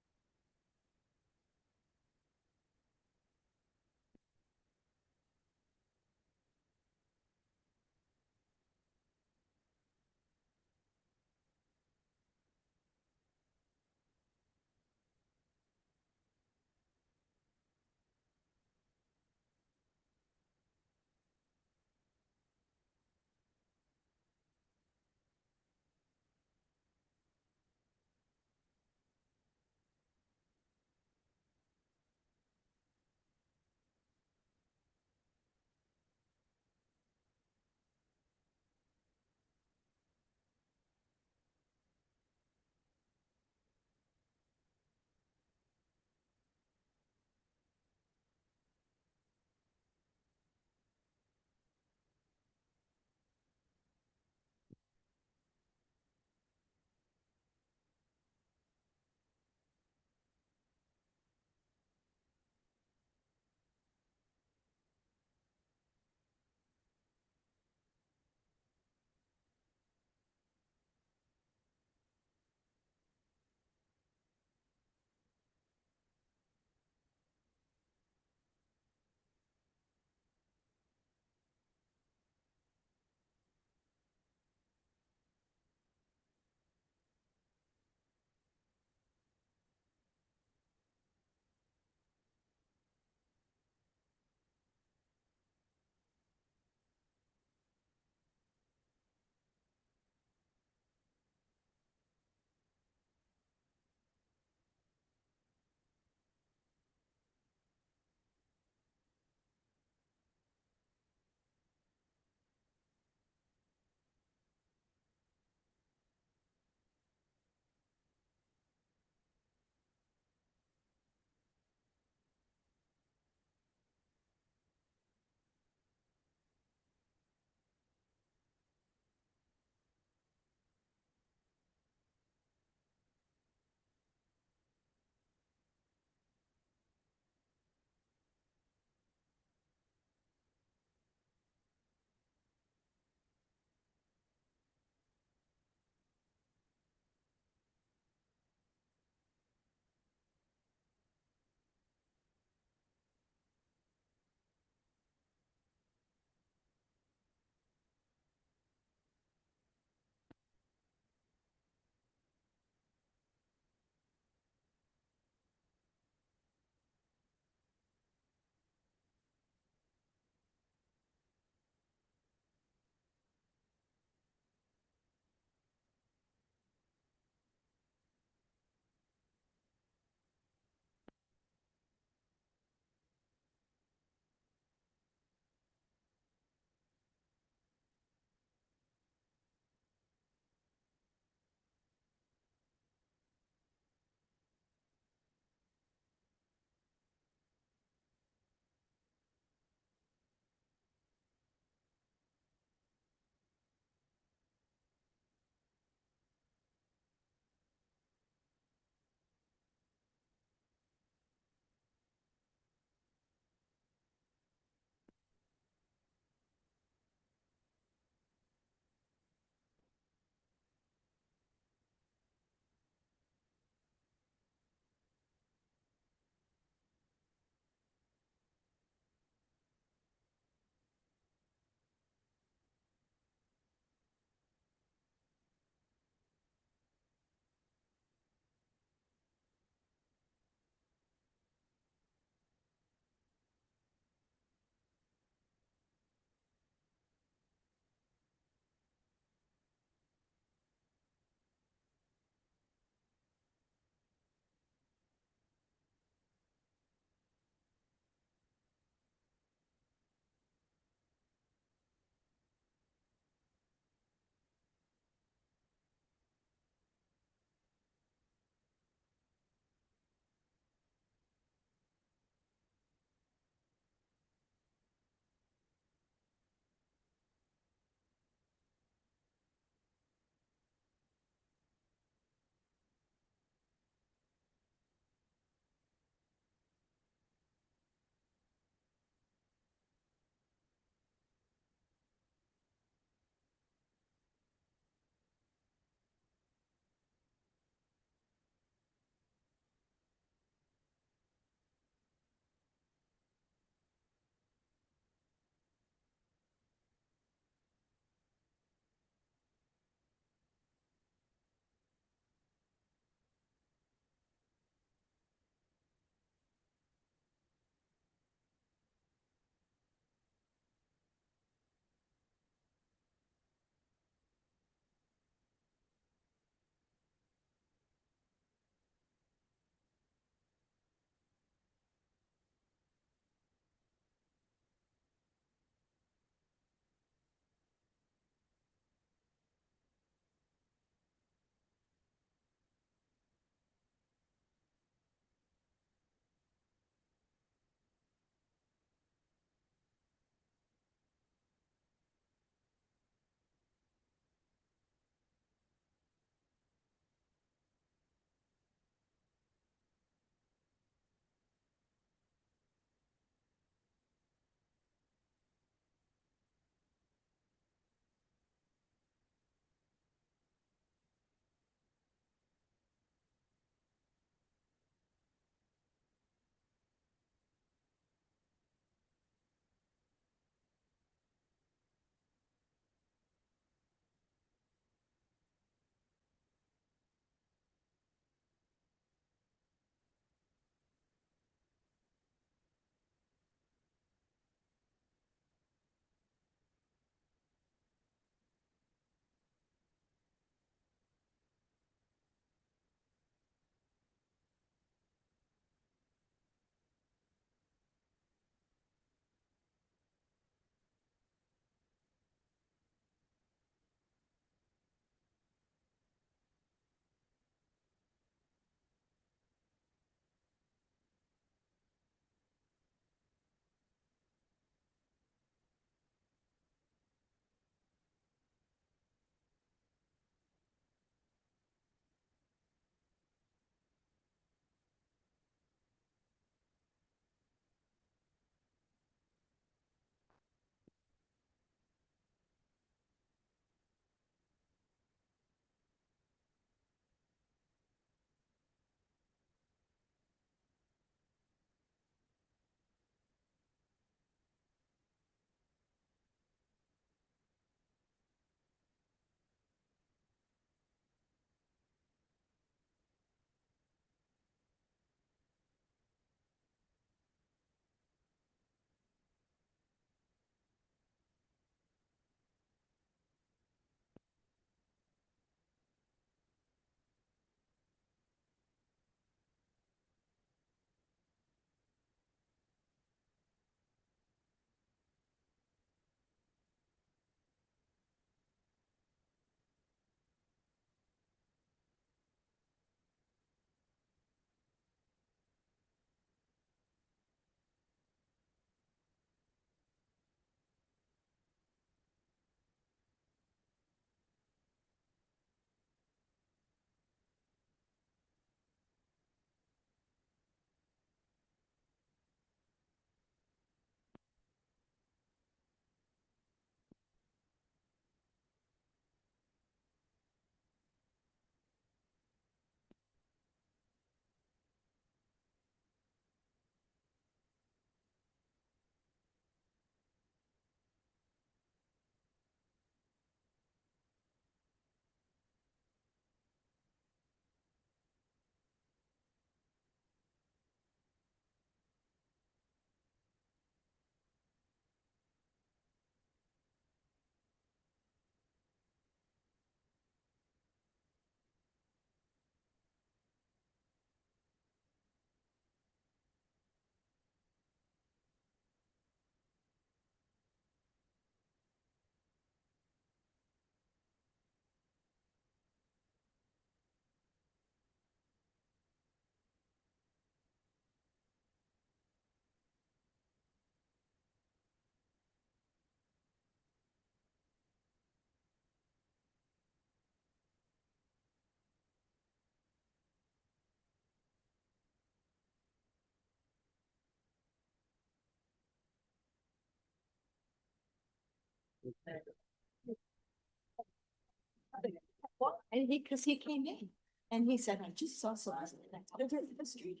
And because he came in and he said, I just saw something. And I thought it was the street.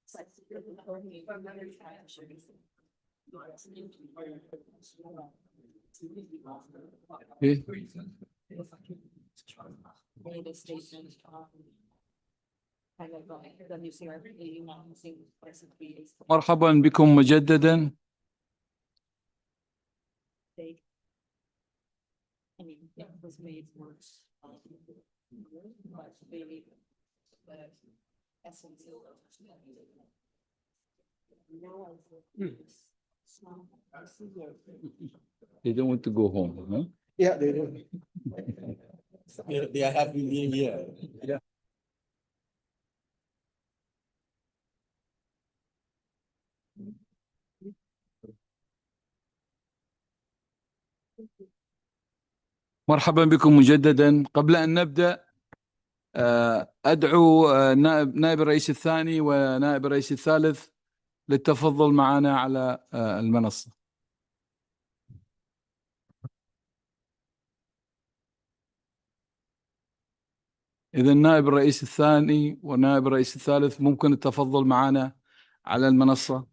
It's like, made a statement kind of the new CRP, not using recipes. مرحبا بكم مجددا. I mean, it was made worse. But maybe the essence of They don't want to go home, huh? Yeah, they do. They are happy being here. Yeah. مرحبا بكم مجددا. قبل أن نبدأ أدعو نائب الرئيس الثاني ونائب الرئيس الثالث للتفضل معنا على المنصة. إذا نائب الرئيس الثاني ونائب الرئيس الثالث ممكن التفضل معنا على المنصة.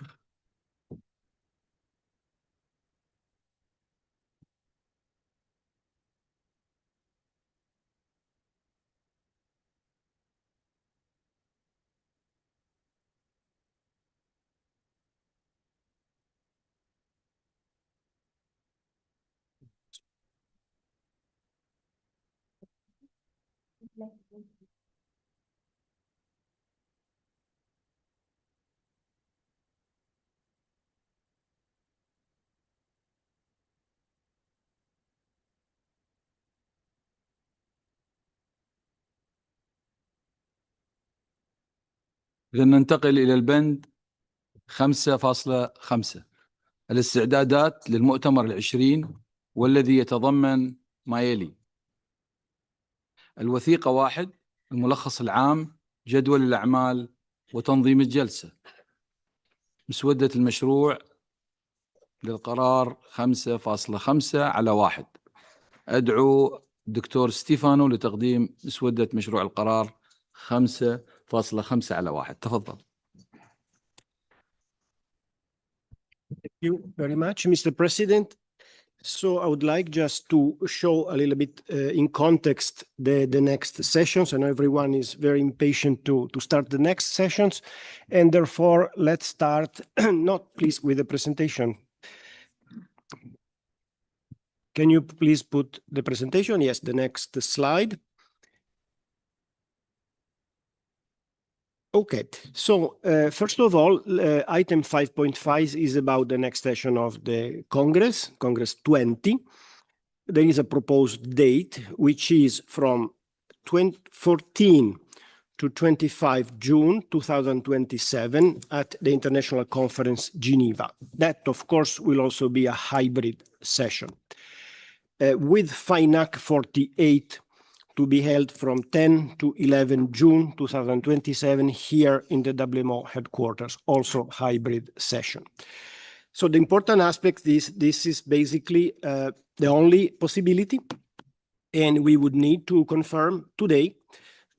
إذا ننتقل إلى البند 5.5 الاستعدادات للمؤتمر العشرين، والذي يتضمن ما يلي: الوثيقة 1، الملخص العام، جدول الأعمال وتنظيم الجلسة. مسودة المشروع للقرار 5.5/1. أدعو الدكتور ستيفانو لتقديم مسودة مشروع القرار 5.5/1. تفضل. Thank you very much, Mr. President. So I would like just to show a little bit in context the next sessions, and everyone is very impatient to start the next sessions. And therefore, let's start not please with the presentation. Can you please put the presentation? Yes, the next slide. Okay, so first of all, item 5.5 is about the next session of the Congress 20. There is a proposed date, which is from 14 to 25 June 2027 at the International Conference, Geneva. That, of course, will also be a hybrid session. With FINAC 48 to be held from 10 to 11 June 2027 here in the WMO headquarters, also hybrid session. So the important aspect is this is basically the only possibility, and we would need to confirm today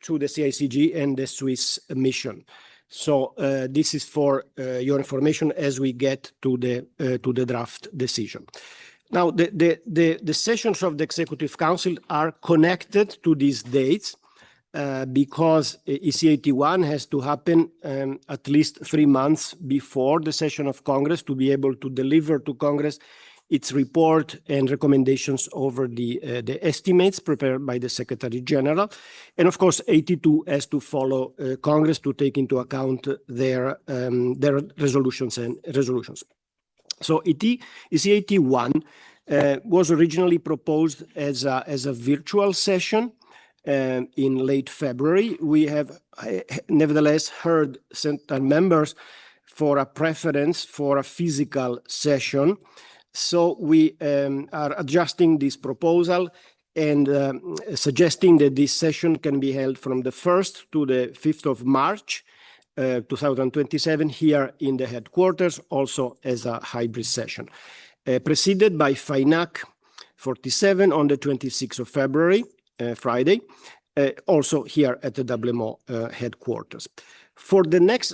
through the CICG and the Swiss mission. So this is for your information as we get to the draft decision. Now, the sessions of the Executive Council are connected to these dates because EC81 has to happen at least 3 months before the session of Congress to be able to deliver to Congress its report and recommendations over the estimates prepared by the Secretary General. And of course, 82 has to follow Congress to take into account their resolutions. So EC81 was originally proposed as a virtual session in late February. We have nevertheless heard certain members for a preference for a physical session. So we are adjusting this proposal and suggesting that this session can be held from the 1st to the 5th of March 2027 here in the headquarters, also as a hybrid session. Preceded by FINAC 47 on the 26th of February, Friday, also here at the WMO headquarters. For the next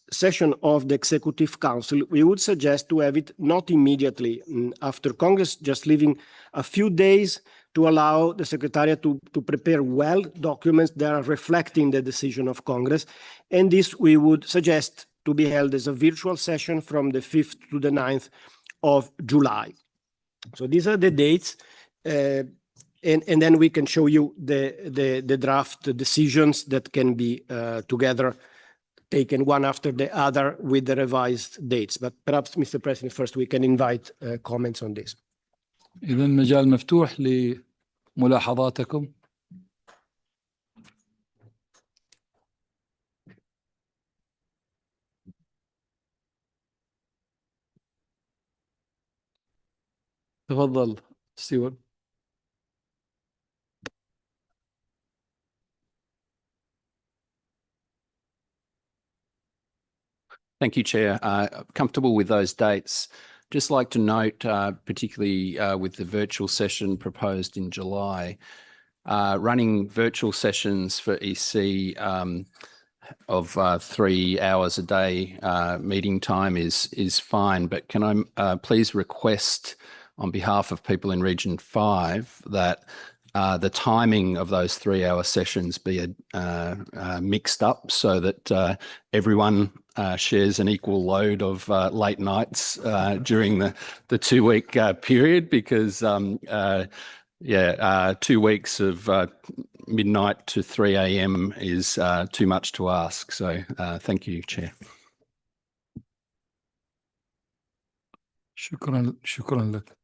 session of the Executive Council, we would suggest to have it not immediately after Congress, just leaving a few days to allow the Secretariat to prepare well documents that are reflecting the decision of Congress. And this we would suggest to be held as a virtual session from the 5th to the 9th of July. So these are the dates. And then we can show you the draft decisions that can be together taken one after the other with the revised dates. But perhaps, Mr. President, first we can invite comments on this. إذا المجال مفتوح لملاحظاتكم. تفضل ستيوارت. Thank you, Chair. Comfortable with those dates. Just like to note, particularly with the virtual session proposed in July, running virtual sessions for EC of 3 hours a day meeting time is fine, but can I please request on behalf of people in Region 5 that the timing of those 3-hour sessions be mixed up so that everyone shares an equal load of late nights during the 2-week period, because 2 weeks of midnight to 3 a.m. is too much to ask. So thank you, Chair. شكرا لك.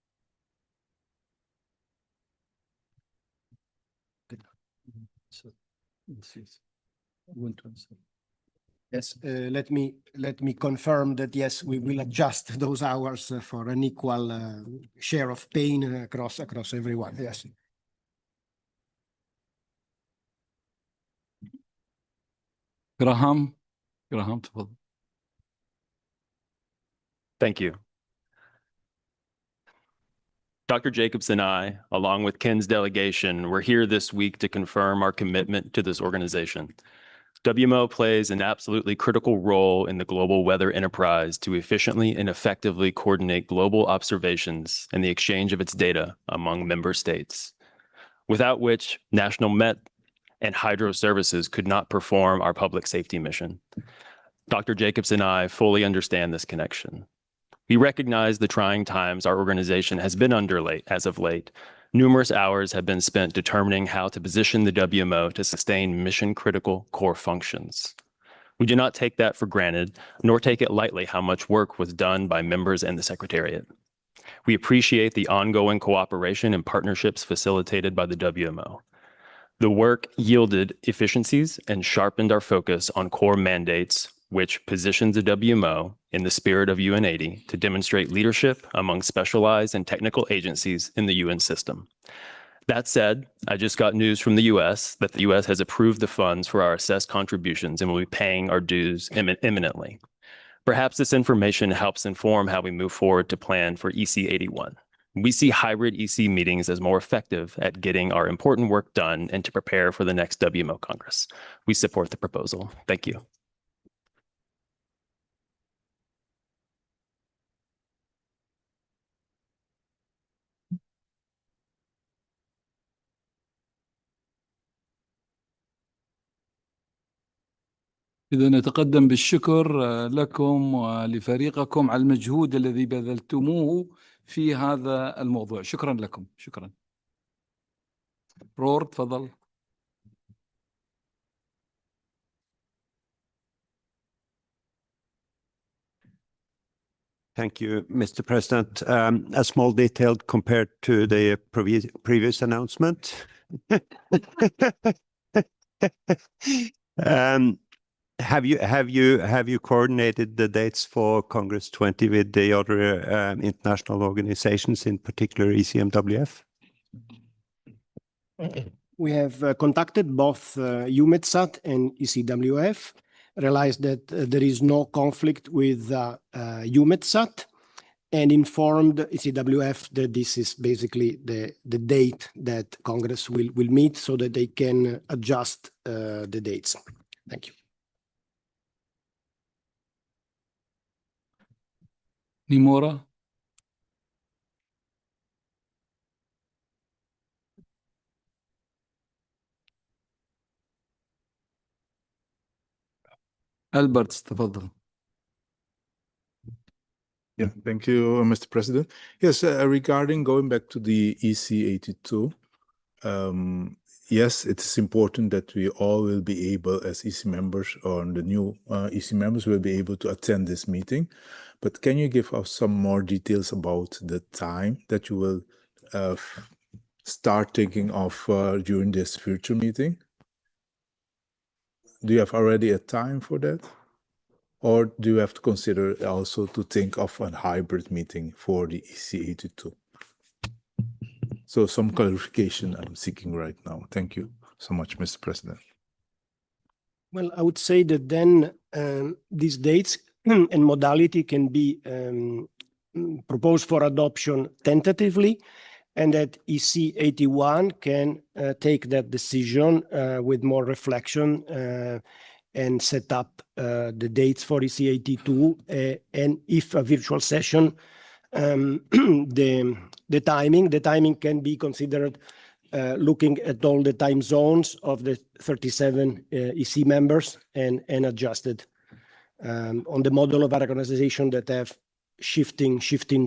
Yes, let me confirm that yes, we will adjust those hours for an equal share of pain across everyone. Yes. Graham, تفضل. Thank you. Dr. Jacobs and I, along with Ken's delegation, were here this week to confirm our commitment to this organization. WMO plays an absolutely critical role in the global weather enterprise to efficiently and effectively coordinate global observations and the exchange of its data among member states, without which National Met and Hydro Services could not perform our public safety mission. Dr. Jacobs and I fully understand this connection. We recognize the trying times our organization has been under as of late. Numerous hours have been spent determining how to position the WMO to sustain mission-critical core functions. We do not take that for granted, nor take it lightly how much work was done by members and the Secretariat. We appreciate the ongoing cooperation and partnerships facilitated by the WMO. The work yielded efficiencies and sharpened our focus on core mandates, which positions the WMO in the spirit of UN80 to demonstrate leadership among specialized and technical agencies in the UN system. That said, I just got news from the US that the US has approved the funds for our assessed contributions and will be paying our dues imminently. Perhaps this information helps inform how we move forward to plan for EC81. We see hybrid EC meetings as more effective at getting our important work done and to prepare for the next WMO Congress. We support the proposal. Thank you. إذا نتقدم بالشكر لكم ولفريقكم على المجهود الذي بذلتموه في هذا الموضوع. شكرا لكم. شكرا. رور تفضل. Thank you, Mr. President. A small detail compared to the previous announcement. Have you coordinated the dates for Congress 20 with the other international organizations, in particular ECMWF? We have contacted both UMETSAT and ECWF, realized that there is no conflict with UMETSAT, and informed ECWF that this is basically the date that Congress will meet so that they can adjust the dates. Thank you. Nimora? ألبرت تفضل. Yeah, thank you, Mr. President. Yes, regarding going back to the EC 82, yes, it is important that we all will be able, as EC members or the new EC members, will be able to attend this meeting. But can you give us some more details about the time that you will start thinking of during this future meeting? Do you have already a time for that? Or do you have to consider also to think of a hybrid meeting for the EC 82? So some clarification I'm seeking right now. Thank you so much, Mr. President. Well, I would say that then these dates and modality can be proposed for adoption tentatively, and that EC 81 can take that decision with more reflection and set up the dates for EC 82, and if a virtual session, the timing can be considered looking at all the time zones of the 37 EC members and adjusted on the model of our organization that have shifting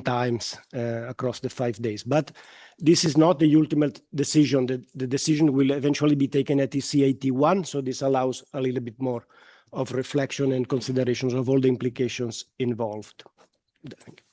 times across the 5 days. But this is not the ultimate decision. The decision will eventually be taken at EC 81, so this allows a little bit more of reflection and considerations of all the implications involved. Thank you.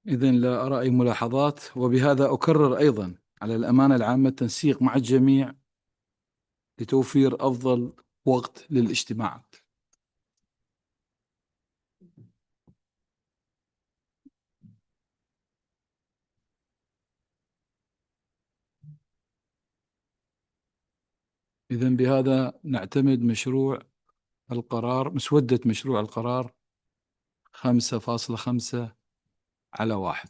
إذن لا أرى أي ملاحظات، وبهذا أكرر أيضا على الأمانة العامة التنسيق مع الجميع لتوفير أفضل وقت للاجتماعات. إذن بهذا نعتمد مشروع القرار، مسودة مشروع القرار 5.5/1.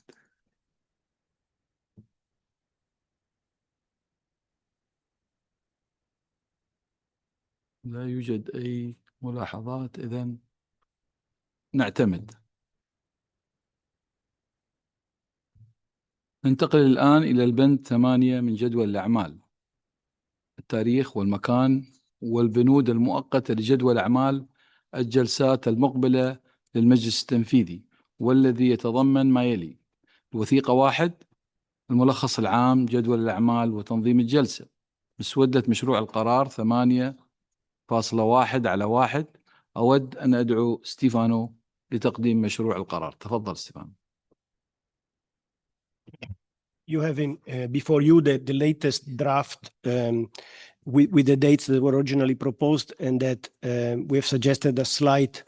لا يوجد أي ملاحظات، إذن نعتمد. ننتقل الآن إلى البند 8 من جدول الأعمال، التاريخ والمكان والبنود المؤقتة لجدول أعمال الجلسات المقبلة للمجلس التنفيذي، والذي يتضمن ما يلي: الوثيقة 1، الملخص العام، جدول الأعمال وتنظيم الجلسة، مسودة مشروع القرار 8.1/1. أود أن أدعو ستيفانو لتقديم مشروع القرار. تفضل ستيفانو. You have before you the latest draft with the dates that were originally proposed, and that we have suggested a slight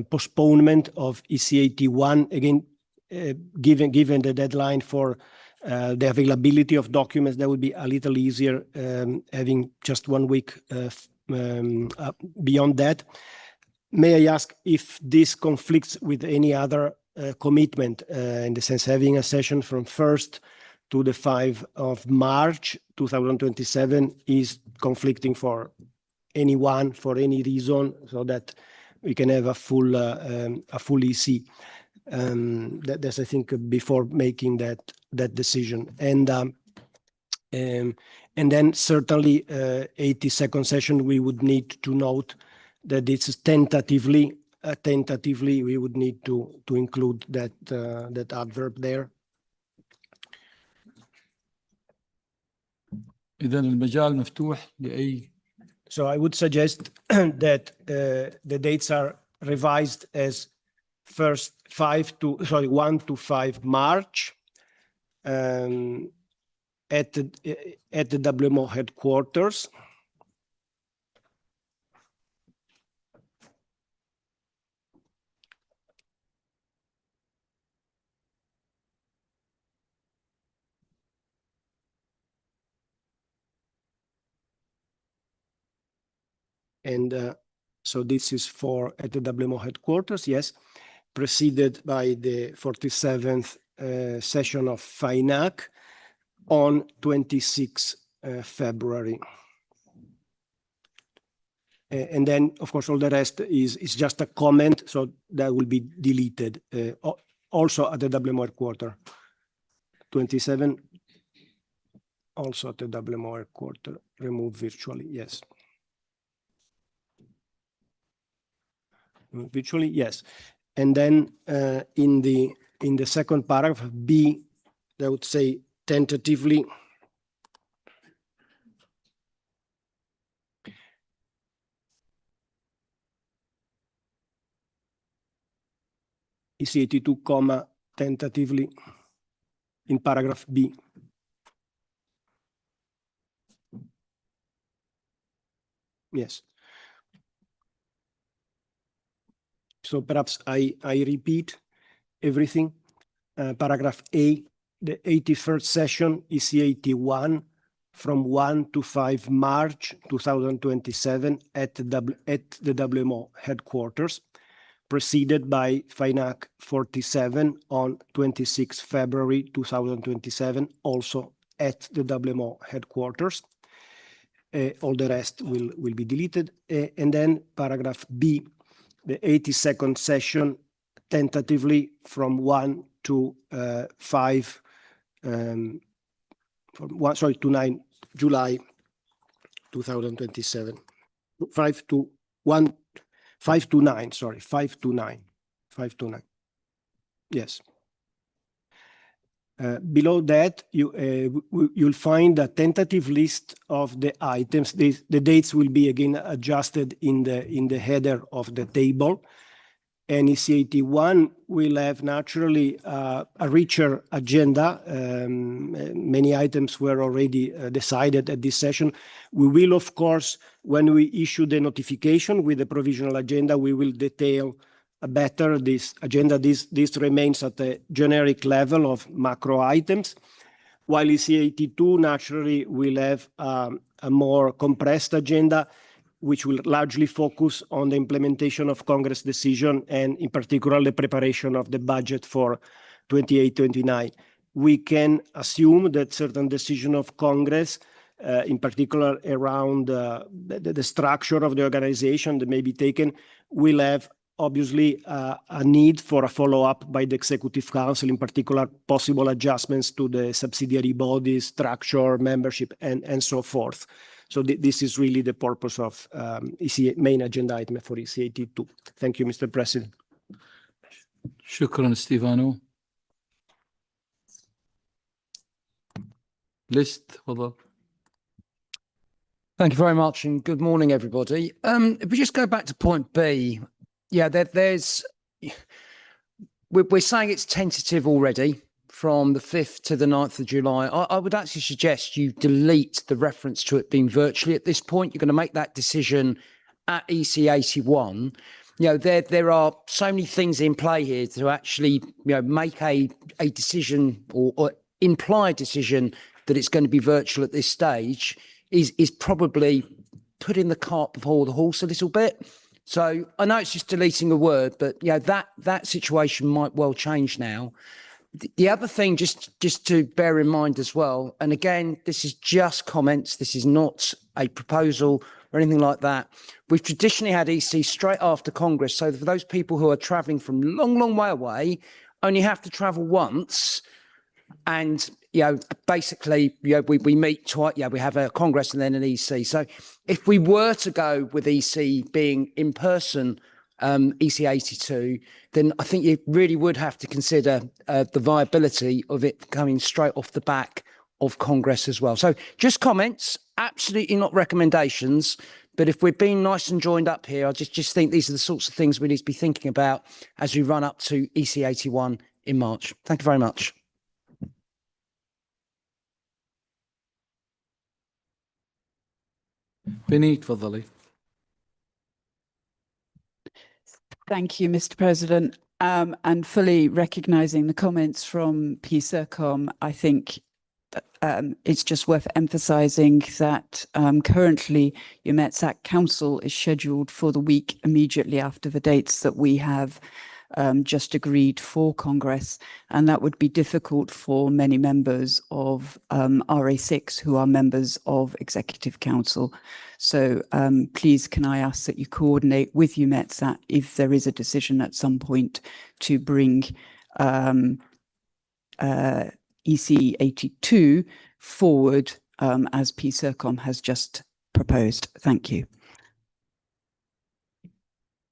postponement of EC 81, again, given the deadline for the availability of documents. That would be a little easier having just 1 week beyond that. May I ask if this conflicts with any other commitment, in the sense having a session from 1st to the 5th of March 2027 is conflicting for anyone, for any reason, so that we can have a full EC. That's, I think, before making that decision. And then certainly 82nd session, we would need to note that it's tentatively we would need to include that adverb there. إذن المجال مفتوح لأي. So I would suggest that the dates are revised as 1 to 5 March at the WMO headquarters. And so this is at the WMO headquarters, yes, preceded by the 47th session of FINAC on 26 February. And then, of course, all the rest is just a comment, so that will be deleted. Also at the WMO headquarters. 27, also at the WMO headquarters, remove virtually, yes. Virtually, yes. And then in the second paragraph, B, I would say tentatively, EC 82, comma, tentatively in paragraph B. Yes. So perhaps I repeat everything. Paragraph A, the 81st session, EC 81, from 1 to 5 March 2027 at the WMO headquarters, preceded by FINAC 47 on 26 February 2027, also at the WMO headquarters. All the rest will be deleted. And then paragraph B, the 82nd session, tentatively from 1 to 5, from 1, sorry, to 9 July 2027. 5 to 1, 5 to 9, sorry, 5 to 9, 5 to 9. Yes. Below that, you'll find a tentative list of the items. The dates will be again adjusted in the header of the table. And EC 81 will have naturally a richer agenda. Many items were already decided at this session. We will, of course, when we issue the notification with the provisional agenda, we will detail better this agenda. This remains at a generic level of macro items, while EC 82 naturally will have a more compressed agenda, which will largely focus on the implementation of Congress decision and in particular the preparation of the budget for 28-29. We can assume that certain decision of Congress, in particular around the structure of the organization that may be taken, will have obviously a need for a follow-up by the Executive Council, in particular possible adjustments to the subsidiary body structure, membership, and so forth. So this is really the purpose of main agenda item for EC 82. Thank you, Mr. President. شكرا ستيفانو. List, تفضل. Thank you very much and good morning, everybody. If we just go back to point B, yeah, we're saying it's tentative already from the 5th to the 9th of July. I would actually suggest you delete the reference to it being virtually at this point. You're going to make that decision at EC 81. You know, there are so many things in play here to actually, make a decision or imply a decision that it's going to be virtual at this stage is probably putting the cart before the horse a little bit. So I know it's just deleting a word, but that situation might well change now. The other thing, just to bear in mind as well, and again, this is just comments, this is not a proposal or anything like that. We've traditionally had EC straight after Congress, so for those people who are travelling from a long, long way away, only have to travel once, and basically, we meet twice. We have a Congress and then an EC. So if we were to go with EC being in person, EC 82, then I think you really would have to consider the viability of it coming straight off the back of Congress as well. So just comments, absolutely not recommendations. But if we're being nice and joined up here, I just think these are the sorts of things we need to be thinking about as we run up to EC 81 in March. Thank you very much. بني تفضلي. Thank you, Mr. President. And fully recognising the comments from PSERCOM, I think it's just worth emphasizing that currently UMETSAC Council is scheduled for the week immediately after the dates that we have just agreed for Congress, and that would be difficult for many members of RA6 who are members of Executive Council. So please can I ask that you coordinate with UMETSAC if there is a decision at some point to bring EC 82 forward as PCIRCOM has just proposed. Thank you.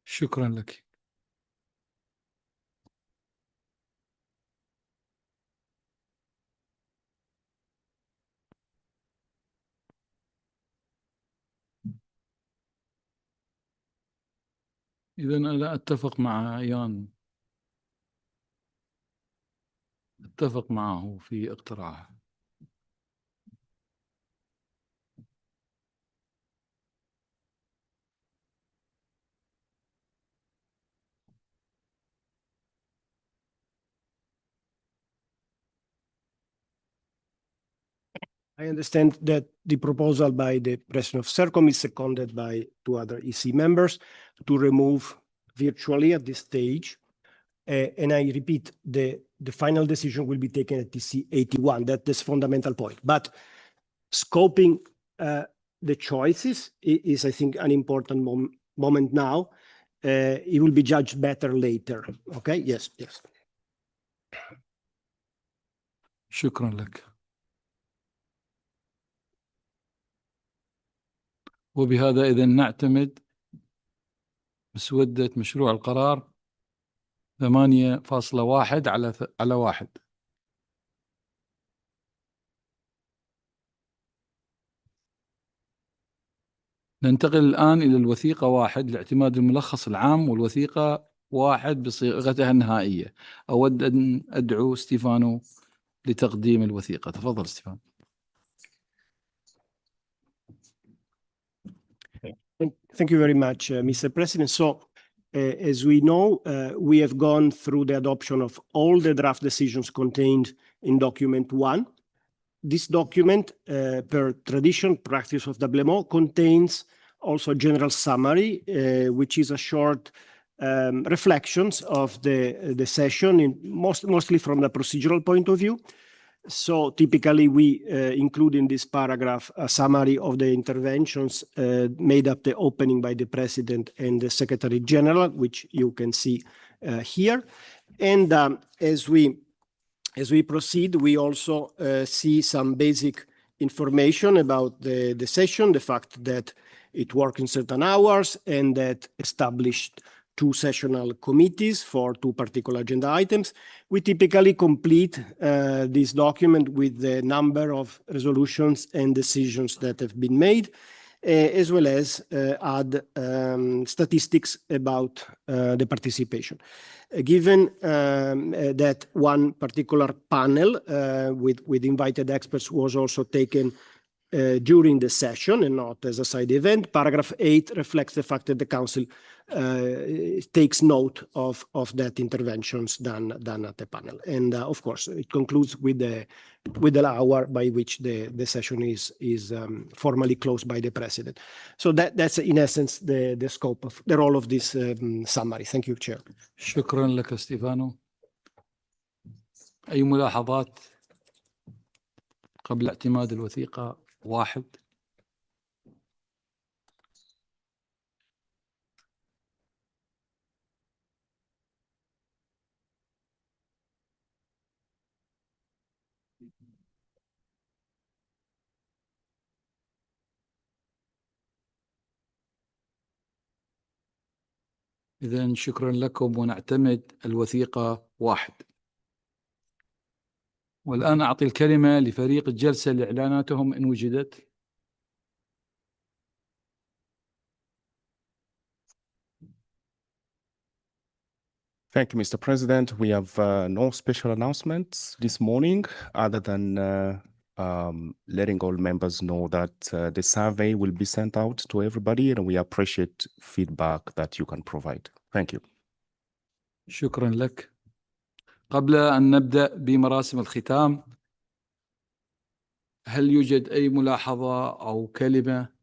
شكرا لك. إذا أنا لا أتفق مع يان، أتفق معه في اقتراحه. I understand that the proposal by the President of CERCOM is seconded by two other EC members to remove virtually at this stage. And I repeat, the final decision will be taken at EC 81. That's the fundamental point. But scoping the choices is, I think, an important moment now. It will be judged better later. Okay? Yes, yes. شكرا لك. وبهذا إذا نعتمد مسودة مشروع القرار 8.1 على 1. ننتقل الآن إلى الوثيقة 1 لاعتماد الملخص العام والوثيقة 1 بصيغتها النهائية. أود أن أدعو ستيفانو لتقديم الوثيقة. تفضل ستيفانو. Thank you very much, Mr. President. So, as we know, we have gone through the adoption of all the draft decisions contained in document 1. This document, per tradition, practice of WMO, contains also a general summary, which is a short reflections of the session, mostly from the procedural point of view. So typically we include in this paragraph a summary of the interventions made up the opening by the President and the Secretary General, which you can see here. And as we proceed, we also see some basic information about the session, the fact that it worked in certain hours and that established 2 sessional committees for 2 particular agenda items. We typically complete this document with the number of resolutions and decisions that have been made, as well as add statistics about the participation. Given that one particular panel with invited experts was also taken during the session and not as a side event, paragraph 8 reflects the fact that the Council takes note of that interventions done at the panel. And of course, it concludes with the hour by which the session is formally closed by the President. So that's in essence the scope of the role of this summary. Thank you, Chair. شكرا لك ستيفانو. أي ملاحظات قبل اعتماد الوثيقة 1؟ إذن شكرا لكم ونعتمد الوثيقة 1. والآن أعطي الكلمة لفريق الجلسة لإعلاناتهم إن وجدت. Thank you, Mr. President. We have no special announcements this morning other than letting all members know that the survey will be sent out to everybody and we appreciate feedback that you can provide. Thank you. شكرا لك. قبل أن نبدأ بمراسم الختام هل يوجد أي ملاحظة أو كلمة؟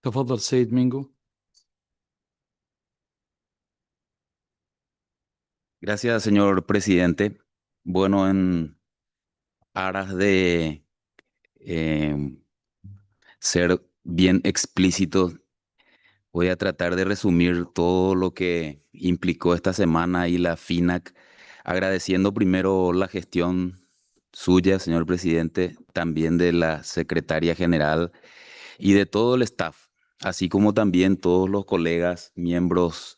تفضل سيد مينغو. Gracias, señor presidente. Bueno, en aras de ser bien explícito, voy a tratar de resumir todo lo que implicó esta semana y la FINAC, agradeciendo primero la gestión suya, señor presidente, también de la secretaria general y de todo el staff, así como también todos los colegas, miembros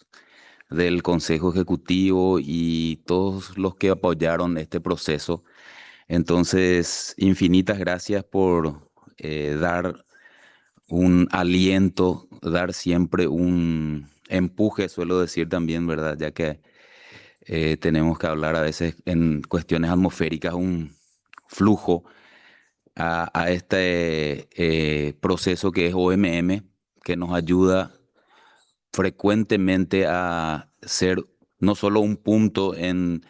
del Consejo Ejecutivo y todos los que apoyaron este proceso. Entonces, infinitas gracias por dar un aliento, dar siempre un empuje, suelo decir también, ¿verdad? Ya que tenemos que hablar a veces en cuestiones atmosféricas, un flujo a este proceso que es OMM, que nos ayuda frecuentemente a ser no solo un punto en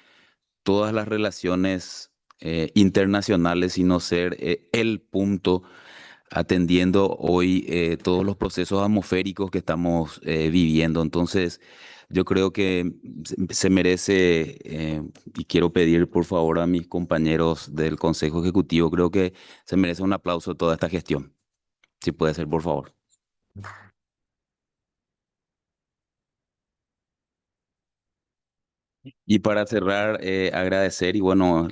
todas las relaciones internacionales, sino ser el punto atendiendo hoy todos los procesos atmosféricos que estamos viviendo. Entonces, yo creo que se merece, y quiero pedir por favor a mis compañeros del Consejo Ejecutivo, creo que se merece un aplauso toda esta gestión. Si puede ser, por favor. Y para cerrar, agradecer y bueno,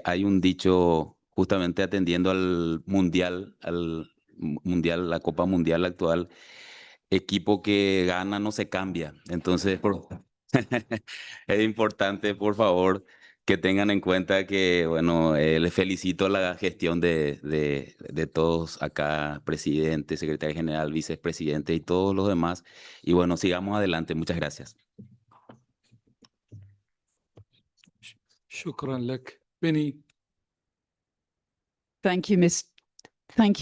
hay un dicho justamente atendiendo al mundial, la Copa Mundial actual, equipo que gana no se cambia. Entonces, es importante, por favor, que tengan en cuenta que, bueno, les felicito la gestión de todos acá, presidente, secretario general, vicepresidente y todos los demás. Y bueno, sigamos adelante. Muchas gracias. شكرا لك. بني. Thank you,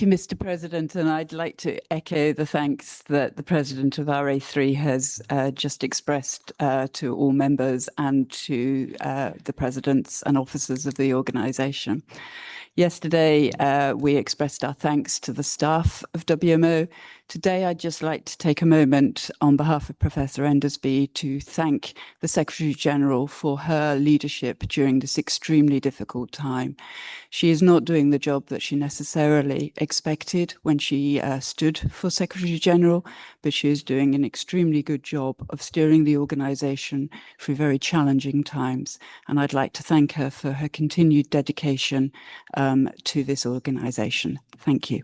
Mr. President, and I'd like to echo the thanks that the President of RA3 has just expressed to all members and to the presidents and officers of the organisation. Yesterday, we expressed our thanks to the staff of WMO. Today, I'd just like to take a moment on behalf of Professor Endersby to thank the Secretary-General for her leadership during this extremely difficult time. She is not doing the job that she necessarily expected when she stood for Secretary-General, but she is doing an extremely good job of steering the organisation through very challenging times. And I'd like to thank her for her continued dedication to this organisation. Thank you.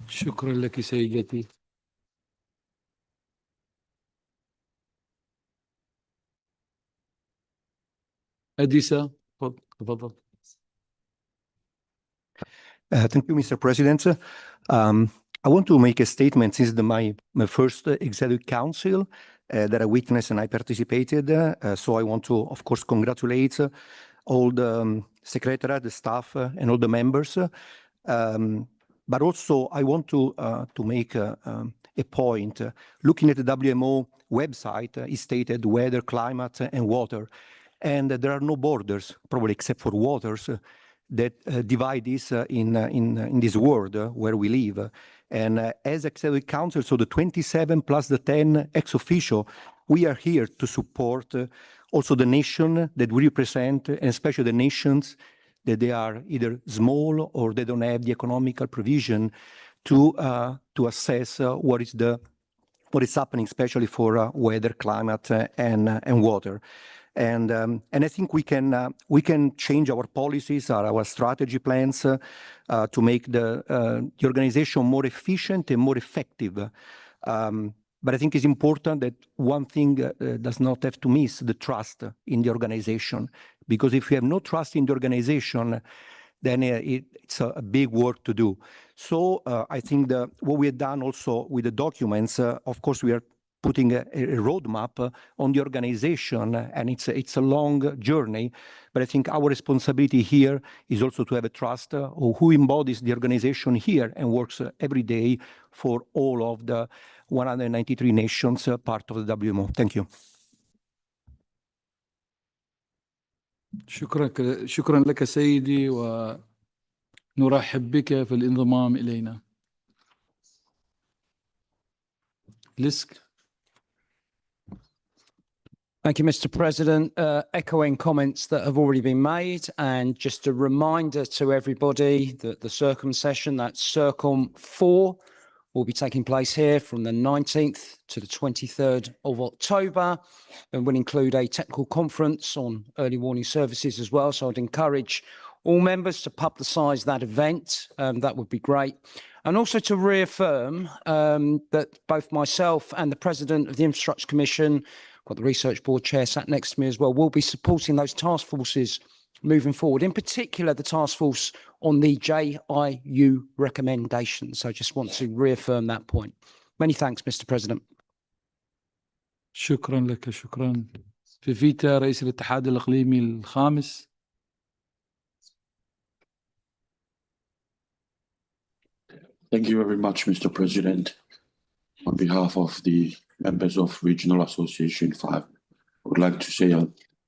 شكرا لك سيدتي. أديسة تفضل. Thank you, Mr. President. I want to make a statement since my first Executive Council that I witnessed and I participated. So I want to, of course, congratulate all the secretariat, the staff, and all the members. But also, I want to make a point. Looking at the WMO website, it stated weather, climate, and water. And there are no borders, probably except for waters, that divide this in this world where we live. And as Executive Council, so the 27 plus the 10 ex officio, we are here to support also the nation that we represent, and especially the nations that they are either small or they don't have the economical provision to assess what is happening, especially for weather, climate, and water. And I think we can change our policies, our strategy plans to make the organization more efficient and more effective. But I think it's important that one thing does not have to miss the trust in the organization, because if you have no trust in the organization, then it's a big work to do. So I think what we have done also with the documents, of course, we are putting a roadmap on the organization, and it's a long journey. But I think our responsibility here is also to have a trust of who embodies the organization here and works every day for all of the 193 nations part of the WMO. Thank you. شكرا لك سيدي، ونرحب بك في الانضمام إلينا. Lisk. Thank you, Mr. President. Echoing comments that have already been made, and just a reminder to everybody that the Circum session, that's Circum 4, will be taking place here from the 19th to the 23rd of October, and will include a technical conference on early warning services as well. So I'd encourage all members to publicise that event. That would be great. And also to reaffirm that both myself and the President of the Infrastructure Commission, got the Research Board Chair sat next to me as well, will be supporting those task forces moving forward, in particular the task force on the JIU recommendations. So I just want to reaffirm that point. Many thanks, Mr. President. شكرا لك، شكرا. فيفيتا رئيس الاتحاد الإقليمي الخامس. Thank you very much, Mr. President. On behalf of the members of Regional Association 5, I would like to say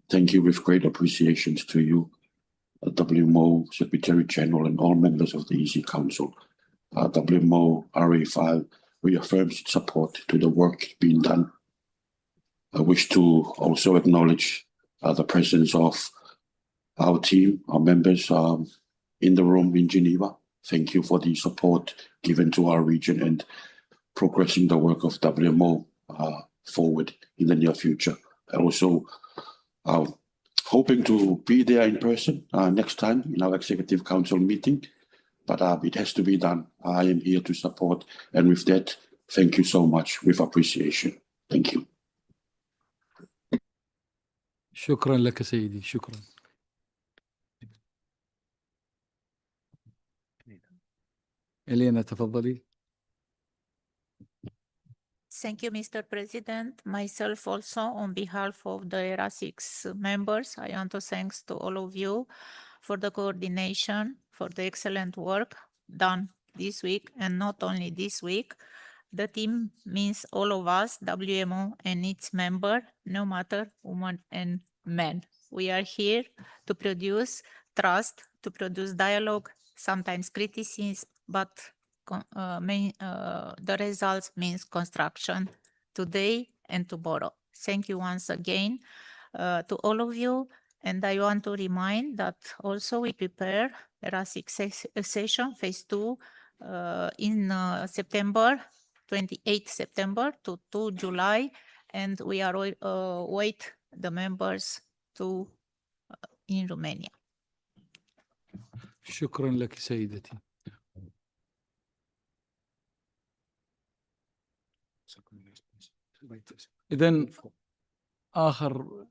thank you with great appreciations to you, WMO Secretary General, and all members of the EC Council. WMO RA5 reaffirms its support to the work being done. I wish to also acknowledge the presence of our team, our members in the room in Geneva. Thank you for the support given to our region and progressing the work of WMO forward in the near future. I also hoping to be there in person next time in our Executive Council meeting, but it has to be done. I am here to support, and with that, thank you so much with appreciation. Thank you. شكرا لك سيدي، شكرا. إلينا تفضلي. Thank you, Mr. President. Myself also, on behalf of the ERA 6 members, I want to thank to all of you for the coordination, for the excellent work done this week, and not only this week. The team means all of us, WMO and its member, no matter woman and man. We are here to produce trust, to produce dialogue, sometimes criticism, but the results means construction today and tomorrow. Thank you once again to all of you. And I want to remind that also we prepare ERA 6 session phase 2 in September, 28 September to 2 July. And we are wait the members to in Romania. شكرا لك سيدتي. إذن آخر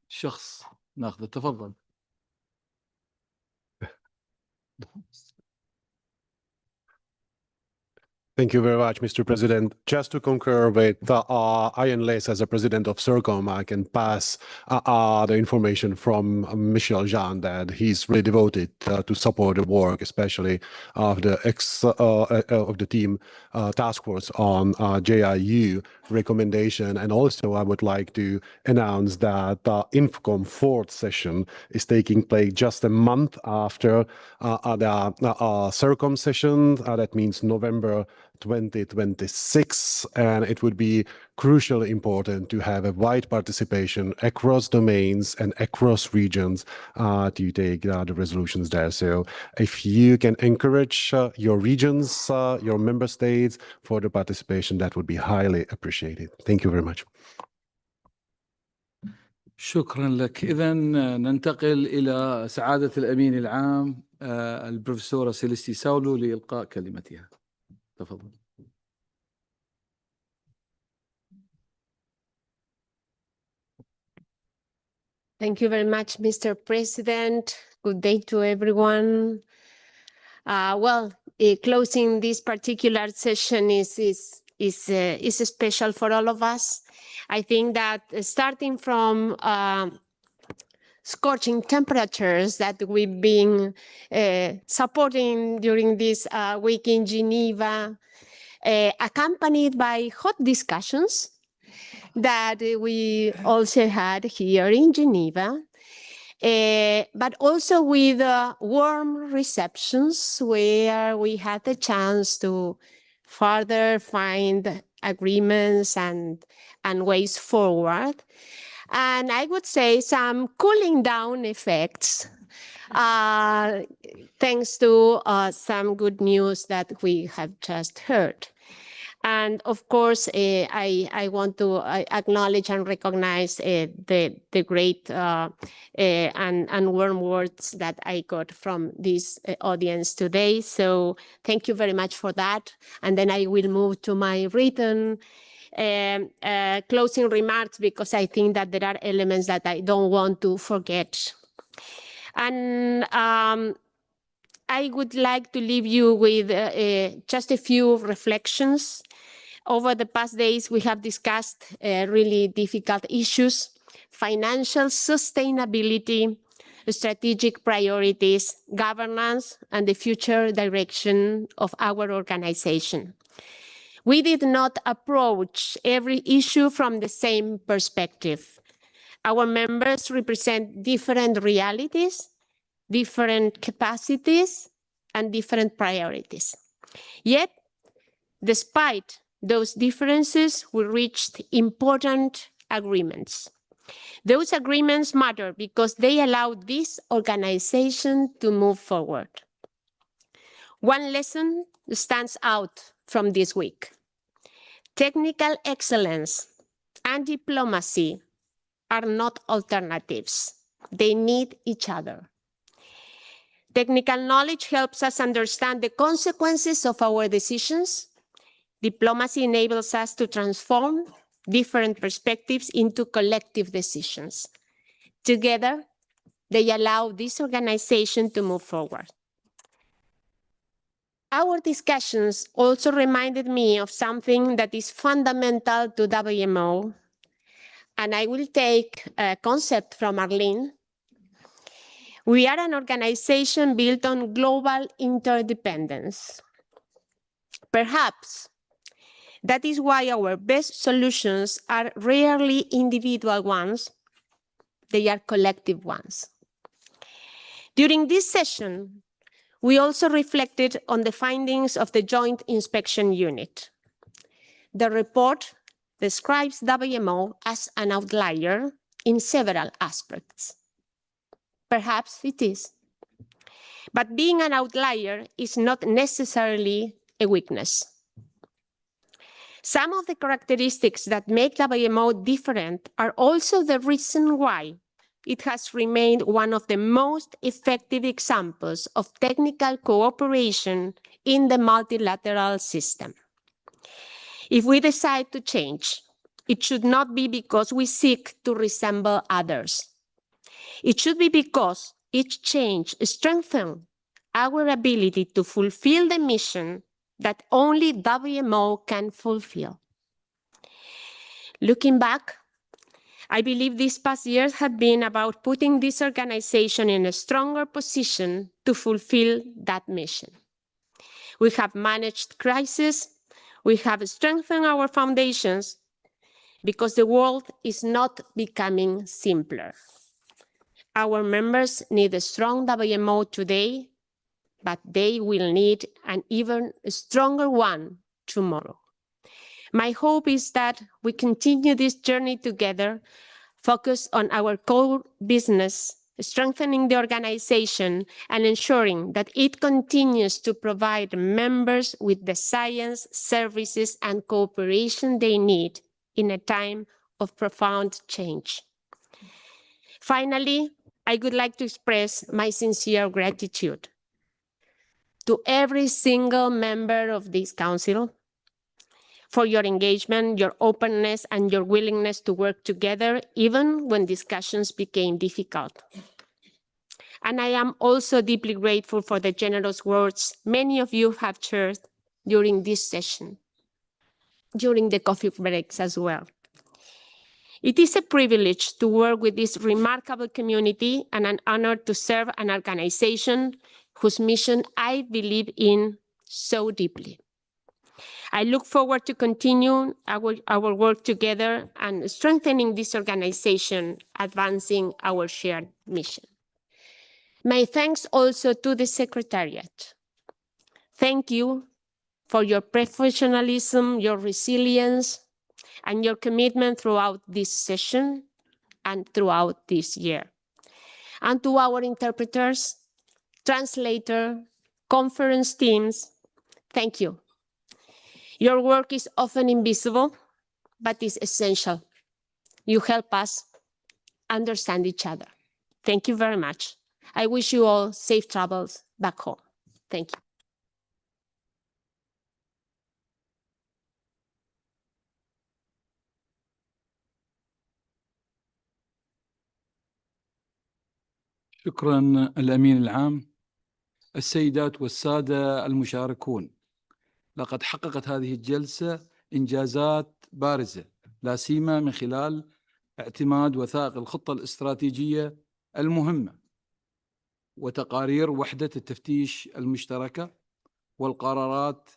شخص ناخذه، تفضل. Thank you very much, Mr. President. Just to concur with Ian Lace as a president of CIRCOM, I can pass the information from Michel Jean that he's really devoted to support the work, especially of the team task force on JIU recommendation. And also, I would like to announce that the INFCOM 4th session is taking place just a month after the CIRCOM session. That means November 2026, and it would be crucially important to have a wide participation across domains and across regions to take the resolutions there. So if you can encourage your regions, your member states for the participation, that would be highly appreciated. Thank you very much. شكرا لك. إذن ننتقل إلى سعادة الأمين العام البروفيسورة سيليستي ساولو لإلقاء كلمتها. تفضل. Thank you very much, Mr. President. Good day to everyone. Closing this particular session is is special for all of us. I think that starting from scorching temperatures that we've been supporting during this week in Geneva, accompanied by hot discussions that we also had here in Geneva, but also with warm receptions where we had the chance to further find agreements and ways forward. And I would say some cooling down effects, thanks to some good news that we have just heard. And of course, I want to acknowledge and recognize the great and warm words that I got from this audience today. So thank you very much for that. And then I will move to my written closing remarks, because I think that there are elements that I don't want to forget. And I would like to leave you with just a few reflections. Over the past days, we have discussed really difficult issues: financial sustainability, strategic priorities, governance, and the future direction of our organization. We did not approach every issue from the same perspective. Our members represent different realities, different capacities, and different priorities. Yet, despite those differences, we reached important agreements. Those agreements matter because they allow this organization to move forward. One lesson stands out from this week. Technical excellence and diplomacy are not alternatives. They need each other. Technical knowledge helps us understand the consequences of our decisions. Diplomacy enables us to transform different perspectives into collective decisions. Together, they allow this organization to move forward. Our discussions also reminded me of something that is fundamental to WMO, and I will take a concept from Arlene. We are an organization built on global interdependence. Perhaps that is why our best solutions are rarely individual ones, they are collective ones. During this session, we also reflected on the findings of the Joint Inspection Unit. The report describes WMO as an outlier in several aspects. Perhaps it is. But being an outlier is not necessarily a weakness. Some of the characteristics that make WMO different are also the reason why it has remained one of the most effective examples of technical cooperation in the multilateral system. If we decide to change, it should not be because we seek to resemble others. It should be because each change strengthens our ability to fulfill the mission that only WMO can fulfill. Looking back, I believe these past years have been about putting this organization in a stronger position to fulfill that mission. We have managed crises, we have strengthened our foundations, because the world is not becoming simpler. Our members need a strong WMO today, but they will need an even stronger one tomorrow. My hope is that we continue this journey together, focus on our core business, strengthening the organization, and ensuring that it continues to provide members with the science, services, and cooperation they need in a time of profound change. Finally, I would like to express my sincere gratitude to every single member of this council for your engagement, your openness, and your willingness to work together, even when discussions became difficult. And I am also deeply grateful for the generous words many of you have shared during this session. during the coffee breaks as well. It is a privilege to work with this remarkable community and an honor to serve an organization whose mission I believe in so deeply. I look forward to continuing our work together and strengthening this organization, advancing our shared mission. My thanks also to the Secretariat. Thank you for your professionalism, your resilience, and your commitment throughout this session and throughout this year. And to our interpreters, translator, conference teams, thank you. Your work is often invisible, but is essential. You help us understand each other. Thank you very much. I wish you all safe travels back home. Thank you. شكرا الأمين العام. السيدات والسادة المشاركون، لقد حققت هذه الجلسة إنجازات بارزة لا سيما من خلال اعتماد وثائق الخطة الاستراتيجية المهمة وتقارير وحدة التفتيش المشتركة والقرارات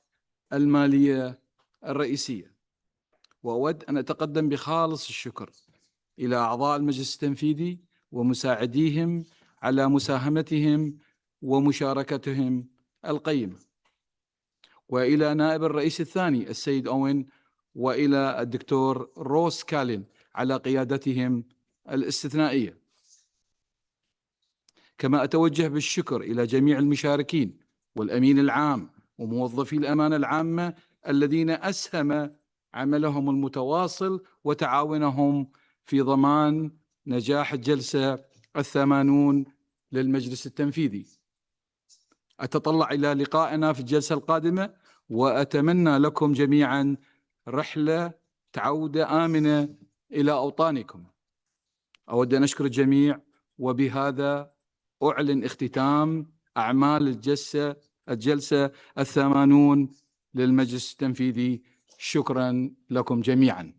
المالية الرئيسية. وأود أن أتقدم بخالص الشكر إلى أعضاء المجلس التنفيذي ومساعديهم على مساهمتهم ومشاركتهم القيمة، وإلى نائب الرئيس الثاني السيد أوين، وإلى الدكتور روس كالين على قيادتهم الاستثنائية. كما أتوجه بالشكر إلى جميع المشاركين والأمين العام وموظفي الأمانة العامة الذين أسهم عملهم المتواصل وتعاونهم في ضمان نجاح الجلسة 80 للمجلس التنفيذي. أتطلع إلى لقائنا في الجلسة القادمة، وأتمنى لكم جميعا رحلة عودة آمنة إلى أوطانكم. أود أن أشكر الجميع، وبهذا أعلن اختتام أعمال الجلسة 80 للمجلس التنفيذي. شكرا لكم جميعا.